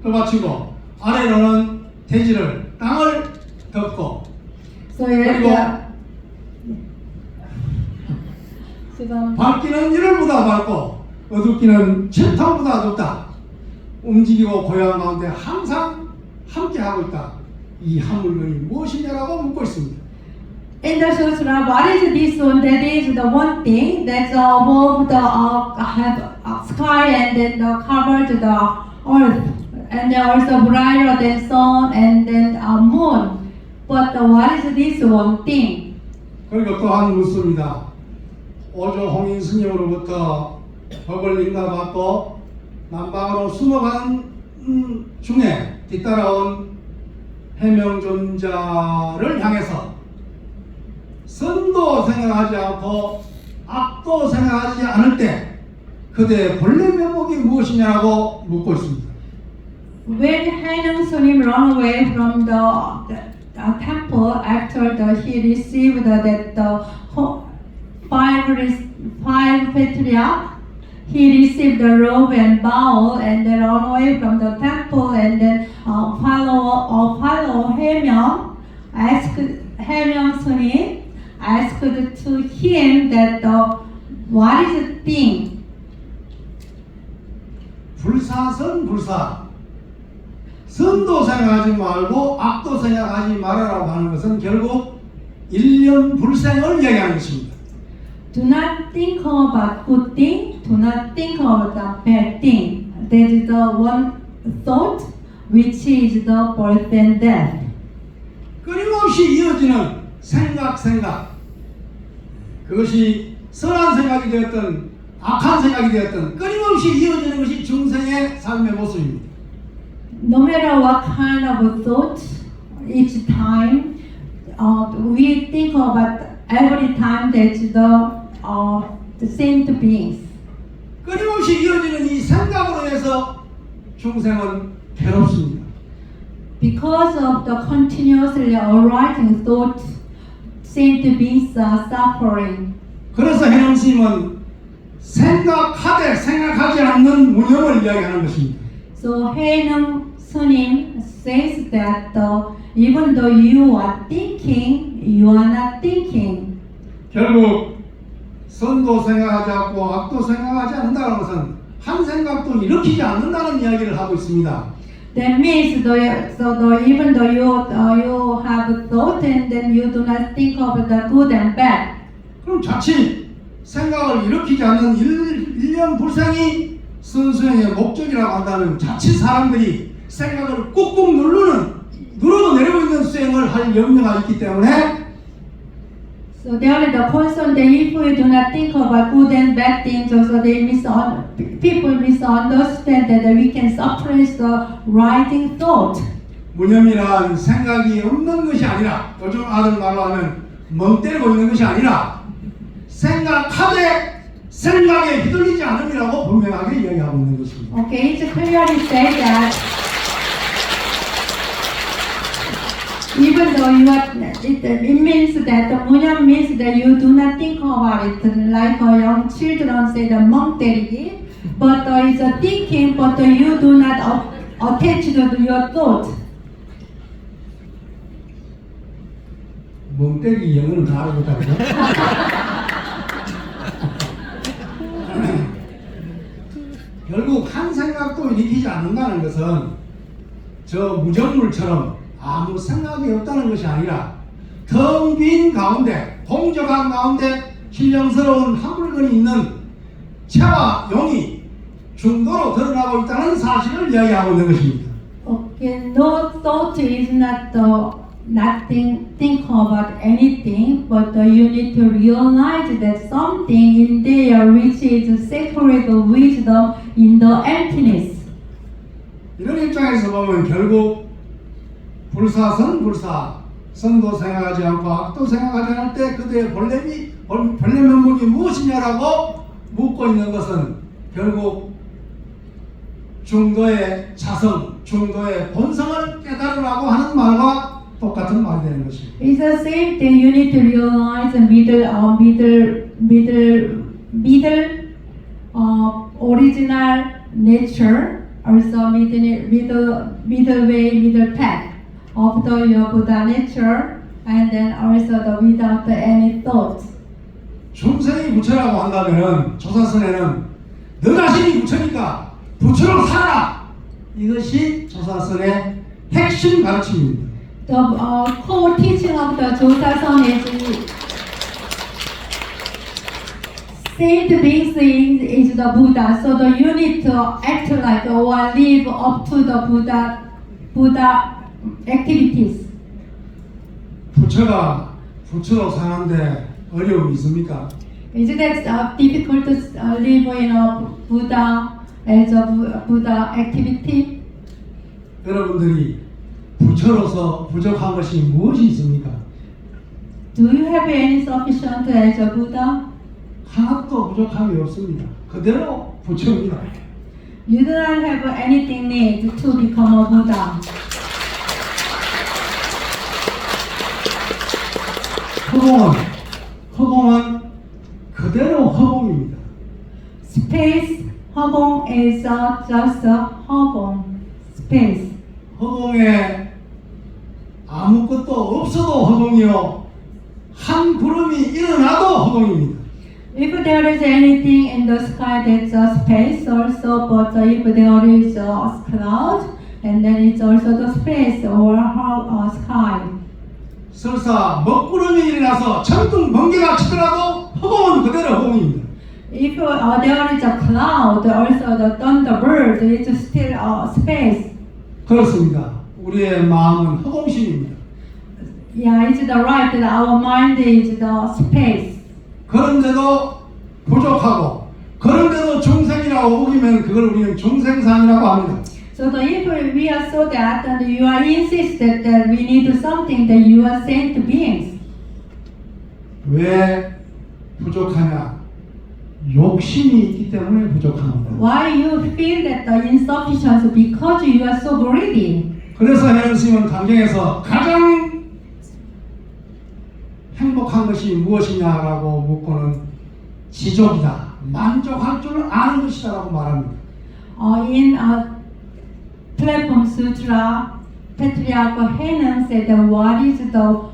떠받치고 아래로는 대지를, 땅을 덮고,
So
그리고
지금
밝기는 이늘보다 밝고 어둡기는 철탕보다 어둡다. 움직이고 고요한 가운데 항상 함께하고 있다. 이 한 물건이 무엇이냐라고 묻고 있습니다.
in the sutra, what is this one? That is the one thing that's above the sky and then covered the earth, and then also brighter than sun and then moon. But what is this one thing?
그리고 또한 묻습니다. 오조 홍인 스님으로부터 법을 인가받고 남방으로 숨어간 중에 뒤따라온 해명존자를 향해서 선도 생각하지 않고 악도 생각하지 않을 때 그대의 본래 면목이 무엇이냐고 묻고 있습니다.
When Haenung Sunim ran away from the temple after he received five patriarchs, he received the robe and bowl and then ran away from the temple, and then follow Haemyeong Sunim asked to him that what is the thing?
불사선 불사. 선도 생각하지 말고 악도 생각하지 말아라고 하는 것은 결국 일념 불생을 얘기하는 것입니다.
Do not think about good thing. Do not think about the bad thing. That is the one thought, which is the birth and death.
끊임없이 이어지는 생각. 그것이 선한 생각이 되었든 악한 생각이 되었든 끊임없이 이어지는 것이 중생의 삶의 모습입니다.
No matter what kind of thought, each time we think about every time that the saint beings.
끊임없이 이어지는 이 생각으로 해서 중생은 괴롭습니다.
Because of the continuously arising thought, saint beings are suffering.
그래서 해영 스님은 생각하되 생각하지 않는 무념을 이야기하는 것입니다.
So Haenung Sunim says that even though you are thinking, you are not thinking.
결국 선도 생각하지 않고 악도 생각하지 않는다는 것은 한 생각도 일으키지 않는다는 이야기를 하고 있습니다.
That means even though you have thought and then you do not think of the good and bad.
그럼 자칫 생각을 일으키지 않는 일념 불생이 선수행의 목적이라고 한다면 자칫 사람들이 생각을 꾹꾹 누르고 내리고 있는 수행을 할 염려가 있기 때문에
So there is the concern that if we do not think about good and bad things, also people misunderstand that we can suppress the rising thought.
무념이란 생각이 없는 것이 아니라 요즘 아들 말로 하면 멍 때리고 있는 것이 아니라 생각하되 생각에 휘둘리지 않음이라고 분명하게 이야기하고 있는 것입니다.
Okay, it's clearly said that even though it means that the munyam means that you do not think about it, like young children say the monk 때리기, but it's a thinking, but you do not attach to your thought.
멍 때리기 영어는 다 알고 있다고요? 결국 한 생각도 일으키지 않는다는 것은 저 무정물처럼 아무 생각이 없다는 것이 아니라 텅 빈 가운데 공적한 가운데 신령스러운 한 물건이 있는 채와 용이 중도로 드러나고 있다는 사실을 이야기하고 있는 것입니다.
No thought is not nothing think about anything, but you need to realize that something in there which is sacred wisdom in the emptiness.
이런 입장에서 보면 결국 불사, 선도 생각하지 않고 악도 생각하지 않을 때 그대의 본래 면목이 무엇이냐라고 묻고 있는 것은 결국 중도의 자성, 중도의 본성을 깨달으라고 하는 말과 똑같은 말이 되는 것입니다.
It's the same thing. You need to realize the original nature, also middle way, middle path of the your Buddha nature, and then also the without any thoughts.
중생이 부처라고 한다면은 조사선에는 너 자신이 부처니까 부처로 살아라. 이것이 조사선의 핵심 가르침입니다.
The core teaching of the Josasan is saint beings is the Buddha. So you need to act like or live up to the Buddha activities.
부처가 부처로 사는데 어려움이 있습니까?
Is it difficult to live in a Buddha as a Buddha activity?
여러분들이 부처로서 부족한 것이 무엇이 있습니까?
Do you have any sufficient as a Buddha?
하나도 부족함이 없습니다. 그대로 부처입니다.
You do not have anything need to become a Buddha.
허공은 그대로 허공입니다.
Space, 허공 is just a 허공. Space.
허공에 아무것도 없어도 허공이요. 한 구름이 일어나도 허공입니다.
If there is anything in the sky, that's a space also. But if there is a cloud, and then it's also the space or sky.
설사 먹구름이 일어나서 천둥 번개가 치더라도 허공은 그대로 허공입니다.
If there is a cloud, also the thunderbird, it's still a space.
그렇습니다. 우리의 마음은 허공심입니다.
Yeah, it's the right that our mind is the space.
그런데도 부족하고 그런데도 중생이라고 우기면 그걸 우리는 중생상이라고 합니다.
So if we are so that and you are insisted that we need something that you are saint beings.
왜 부족하냐? 욕심이 있기 때문에 부족합니다.
Why you feel that the insufficiency? Because you are so greedy.
그래서 해련 스님은 강경에서 가장 행복한 것이 무엇이냐라고 묻고는 지족이다. 만족할 줄 아는 것이다라고 말합니다.
In Platform Sutra, Patriarch Hanan said that what is the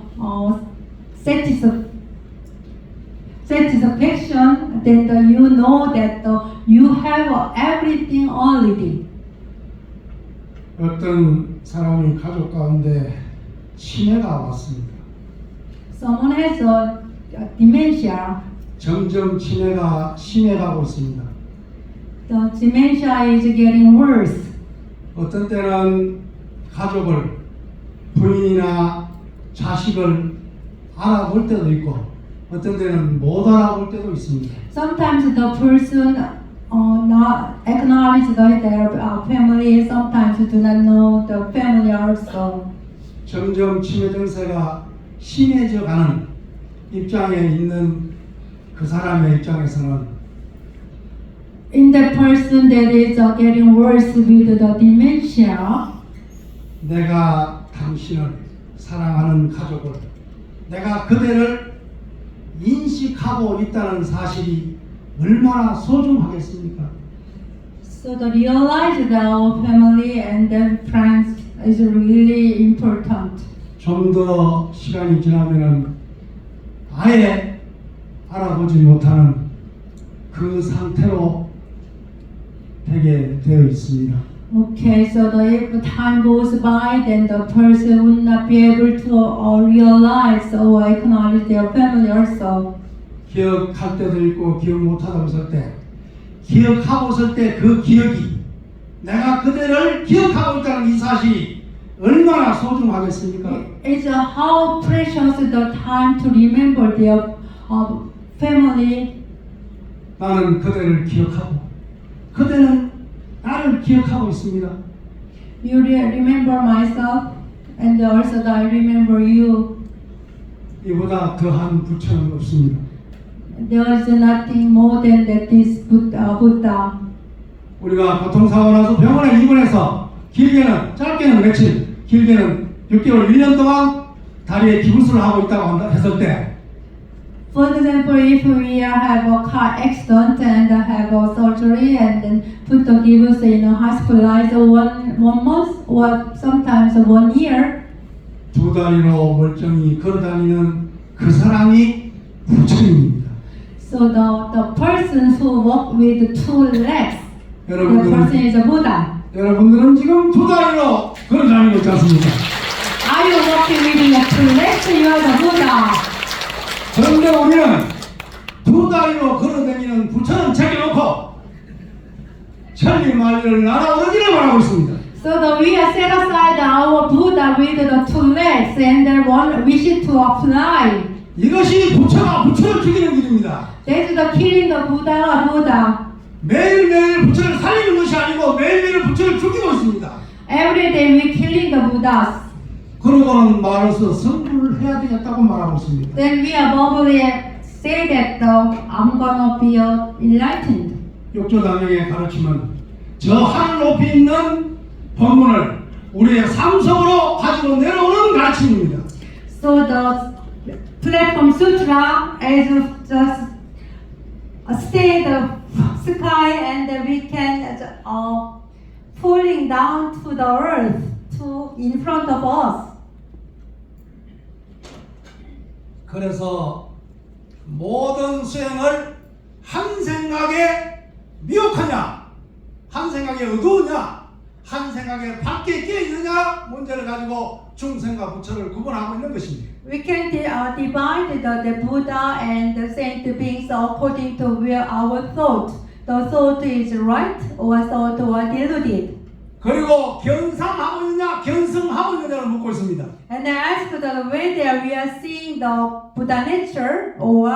satisfaction? Then you know that you have everything already.
어떤 사람이 가족 가운데 치매가 왔습니다.
Someone has a dementia.
점점 치매가 심해가고 있습니다.
The dementia is getting worse.
어떤 때는 가족을, 부인이나 자식을 알아볼 때도 있고 어떤 때는 못 알아볼 때도 있습니다.
Sometimes the person not acknowledge their family. Sometimes do not know the family also.
점점 치매 증세가 심해져 가는 입장에 있는 그 사람의 입장에서는
In the person that is getting worse with the dementia,
내가 당신을 사랑하는 가족을 내가 그대를 인식하고 있다는 사실이 얼마나 소중하겠습니까?
so to realize that our family and then friends is really important.
좀 더 시간이 지나면은 아예 알아보지 못하는 그 상태로 되게 되어 있습니다.
Okay, so if time goes by, then the person would not be able to realize or acknowledge their family also.
기억할 때도 있고 기억 못하다고 했을 때 기억하고 있을 때 그 기억이 내가 그대를 기억하고 있다는 이 사실이 얼마나 소중하겠습니까?
It's how precious the time to remember their family.
나는 그대를 기억하고 그대는 나를 기억하고 있습니다.
You remember myself, and also I remember you.
이보다 더한 부처는 없습니다.
There is nothing more than that is Buddha.
우리가 교통사고 나서 병원에 입원해서 길게는 짧게는 며칠, 길게는 6개월, 1년 동안 다리에 기부스를 하고 있다고 했을 때
For example, if we have a car accident and have a surgery and then put the gibbs in a hospitalized one month or sometimes 1 year,
두 다리로 멀쩡히 걸어다니는 그 사람이 부처님입니다.
so the person who walk with 2 legs, the person is a Buddha.
여러분들은 지금 두 다리로 걸어다니고 있지 않습니까?
Are you walking with your 2 legs? You are the Buddha.
그런데 우리는 두 다리로 걸어다니는 부처는 제껴놓고 천리 만리를 날아오르기를 바라고 있습니다.
So we are set aside our Buddha with the 2 legs and then one wish to fly.
이것이 부처가 부처를 죽이는 길입니다.
That's the killing the Buddha.
매일매일 부처를 살리는 것이 아니고 매일매일 부처를 죽이고 있습니다.
Every day we killing the Buddhas.
그러고는 말해서 성불을 해야 되겠다고 말하고 있습니다.
Then we are boldly say that I'm gonna be enlightened.
육조당령의 가르침은 저 하늘 높이 있는 법문을 우리의 삶 속으로 가지고 내려오는 가르침입니다.
So the platform sutra is just stay the sky and we can falling down to the earth to in front of us.
그래서 모든 수행을 한 생각에 미혹하냐, 한 생각에 어두우냐, 한 생각에 밖에 끼어 있느냐 문제를 가지고 중생과 부처를 구분하고 있는 것입니다.
We can divide the Buddha and the saint beings according to where our thought. The thought is right or thought or deluded.
그리고 견상하고 있느냐, 견성하고 있느냐를 묻고 있습니다.
And I ask that whether we are seeing the Buddha nature or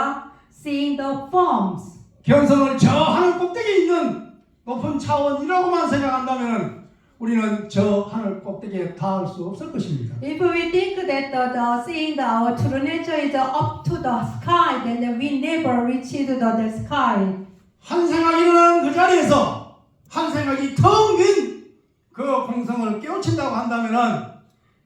seeing the forms.
견성을 저 하늘 꼭대기에 있는 높은 차원이라고만 생각한다면 우리는 저 하늘 꼭대기에 닿을 수 없을 것입니다.
If we think that seeing our true nature is up to the sky, then we never reach to the sky.
한 생각이 일어나는 그 자리에서 한 생각이 텅 빈 그 공성을 깨우친다고 한다면은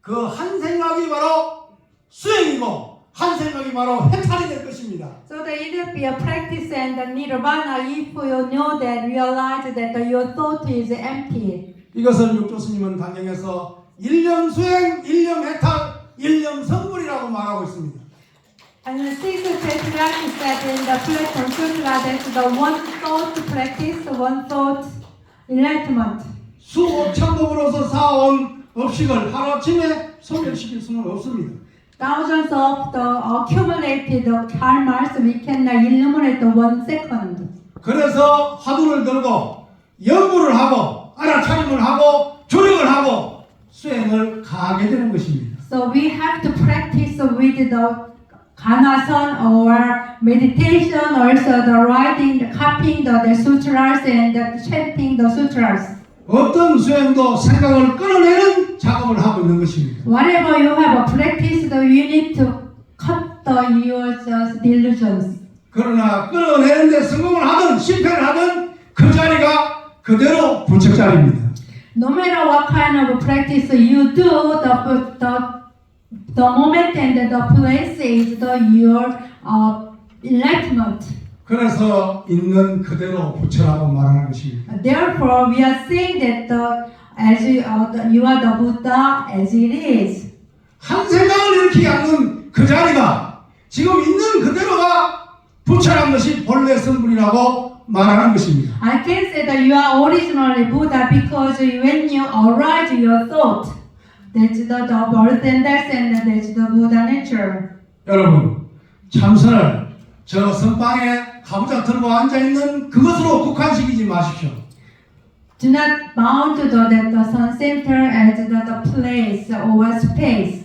그 한 생각이 바로 수행이고 한 생각이 바로 해탈이 될 것입니다.
So that it will be a practice and the nirvana if you know that, realize that your thought is empty.
이것을 육조 스님은 단경에서 일념 수행, 일념 해탈, 일념 성불이라고 말하고 있습니다.
And the sixth practice said in the Platform Sutra that the one thought practice, one thought enlightenment.
수오천법으로서 쌓아온 업식을 하루아침에 소멸시킬 수는 없습니다.
Thousands of the accumulated karmas we cannot eliminate in 1 second.
그래서 화두를 들고 연구를 하고 알아차림을 하고 조력을 하고 수행을 가하게 되는 것입니다.
So we have to practice with the Kanasan or meditation, also the writing, the copying the sutras and the chanting the sutras.
어떤 수행도 생각을 끌어내는 작업을 하고 있는 것입니다.
Whatever you have practiced, you need to cut your delusions.
그러나 끌어내는데 성공을 하든 실패를 하든 그 자리가 그대로 부처 자리입니다.
No matter what kind of practice you do, the moment and the place is your enlightenment.
그래서 있는 그대로 부처라고 말하는 것입니다.
Therefore, we are saying that as you are the Buddha as it is.
한 생각을 일으키지 않는 그 자리가 지금 있는 그대로가 부처란 것이 본래 성분이라고 말하는 것입니다.
I can say that you are originally Buddha because when you arise your thought, that's the birth and death and that's the Buddha nature.
여러분, 참선을 저 선방에 가부좌 들고 앉아있는 그것으로 국한시키지 마십시오.
Do not bound to the sun center as the place or space.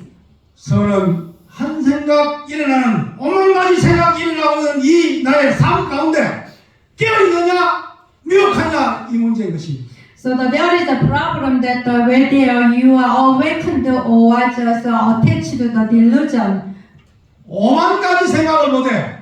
선은 한 생각 일어나는 오만 가지 생각이 일어나고 있는 이 나의 삶 가운데 깨어있느냐 미혹하냐 이 문제인 것입니다.
So there is a problem that whether you are awakened or just attached to the delusion.
오만 가지 생각을 못해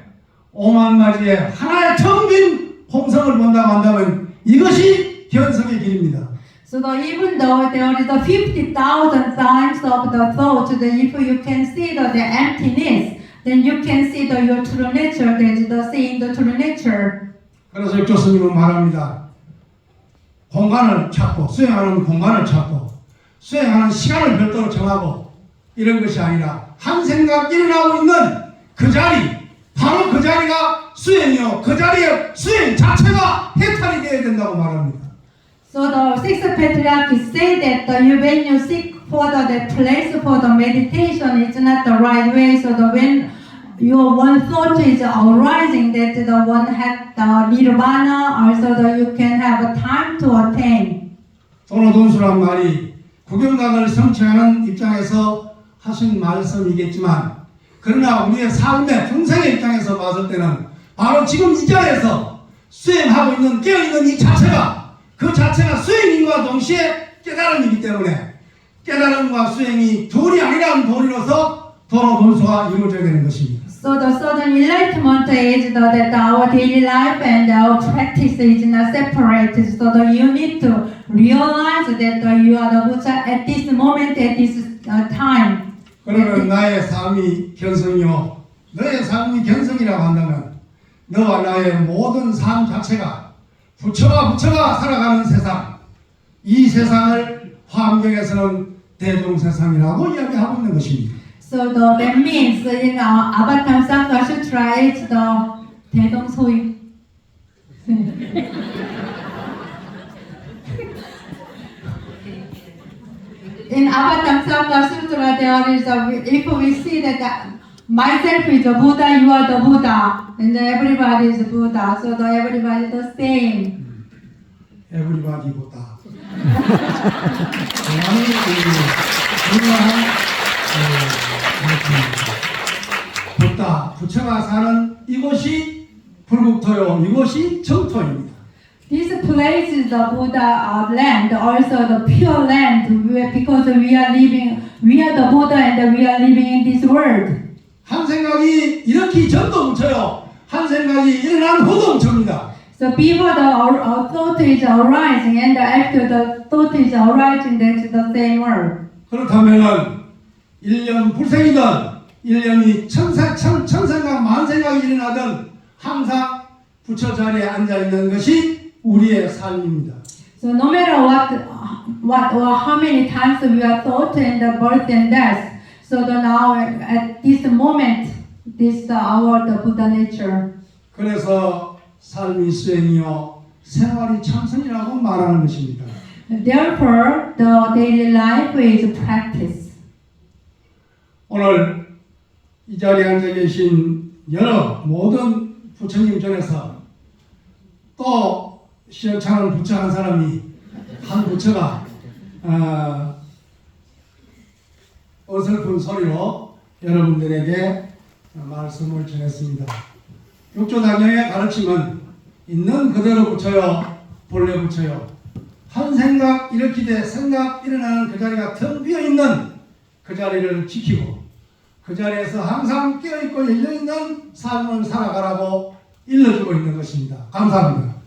오만 가지의 하나의 텅 빈 홍성을 본다고 한다면 이것이 견성의 길입니다.
So even though there is a 50,000 times of the thought, that if you can see the emptiness, then you can see your true nature, that is the seeing the true nature.
그래서 육조스님은 말합니다. 공간을 찾고 수행하는 공간을 찾고 수행하는 시간을 별도로 정하고 이런 것이 아니라 한 생각 일어나고 있는 그 자리 바로 그 자리가 수행이요 그 자리에 수행 자체가 해탈이 되어야 된다고 말합니다.
So the sixth patriarch say that when you seek for the place for the meditation, it's not the right way. So when your one thought is arising, that the one has the nirvana, also that you can have a time to attain.
도노돈수란 말이 구경각을 성취하는 입장에서 하신 말씀이겠지만 그러나 우리의 삶의 중생의 입장에서 봤을 때는 바로 지금 이 자리에서 수행하고 있는 깨어있는 이 자체가 그 자체가 수행인과 동시에 깨달음이기 때문에 깨달음과 수행이 둘이 아니라는 도리로서 도노돈수가 이루어져야 되는 것입니다.
So the sudden enlightenment is that our daily life and our practice is not separated. So that you need to realize that you are the Buddha at this moment, at this time.
그러면 나의 삶이 견성이요 너의 삶이 견성이라고 한다면 너와 나의 모든 삶 자체가 부처가 살아가는 세상 이 세상을 화엄경에서는 대동세상이라고 이야기하고 있는 것입니다.
So that means in Avatamsaka Sutra it's the 대동소이. In Avatamsaka Sutra there is if we see that myself is the Buddha, you are the Buddha, and everybody is Buddha, so everybody is the same.
에브리바디보다 중요한 부다 부처가 사는 이곳이 불국토요 이곳이 정토입니다.
This place is the Buddha land, also the pure land, because we are the Buddha and we are living in this world.
한 생각이 일으키기 전도 부처요 한 생각이 일어난 후도 부처입니다.
So before the thought is arising and after the thought is arising, that's the same world.
그렇다면은 일념 불생이든 일념이 천생각 만생각이 일어나든 항상 부처 자리에 앉아 있는 것이 우리의 삶입니다.
So no matter what or how many times we are thought in the birth and death, so that now at this moment, this is the Buddha nature.
그래서 삶이 수행이요 생활이 참선이라고 말하는 것입니다.
Therefore, the daily life is practice.
오늘 이 자리에 앉아 계신 여러 모든 부처님 전에서 또 시원찮은 부처 한 사람이 한 부처가 어설픈 소리로 여러분들에게 말씀을 전했습니다. 육조당경의 가르침은 있는 그대로 부처요 본래 부처요 한 생각 일으키되 생각 일어나는 그 자리가 텅 비어있는 그 자리를 지키고 그 자리에서 항상 깨어있고 열려있는 삶을 살아가라고 일러주고 있는 것입니다. 감사합니다.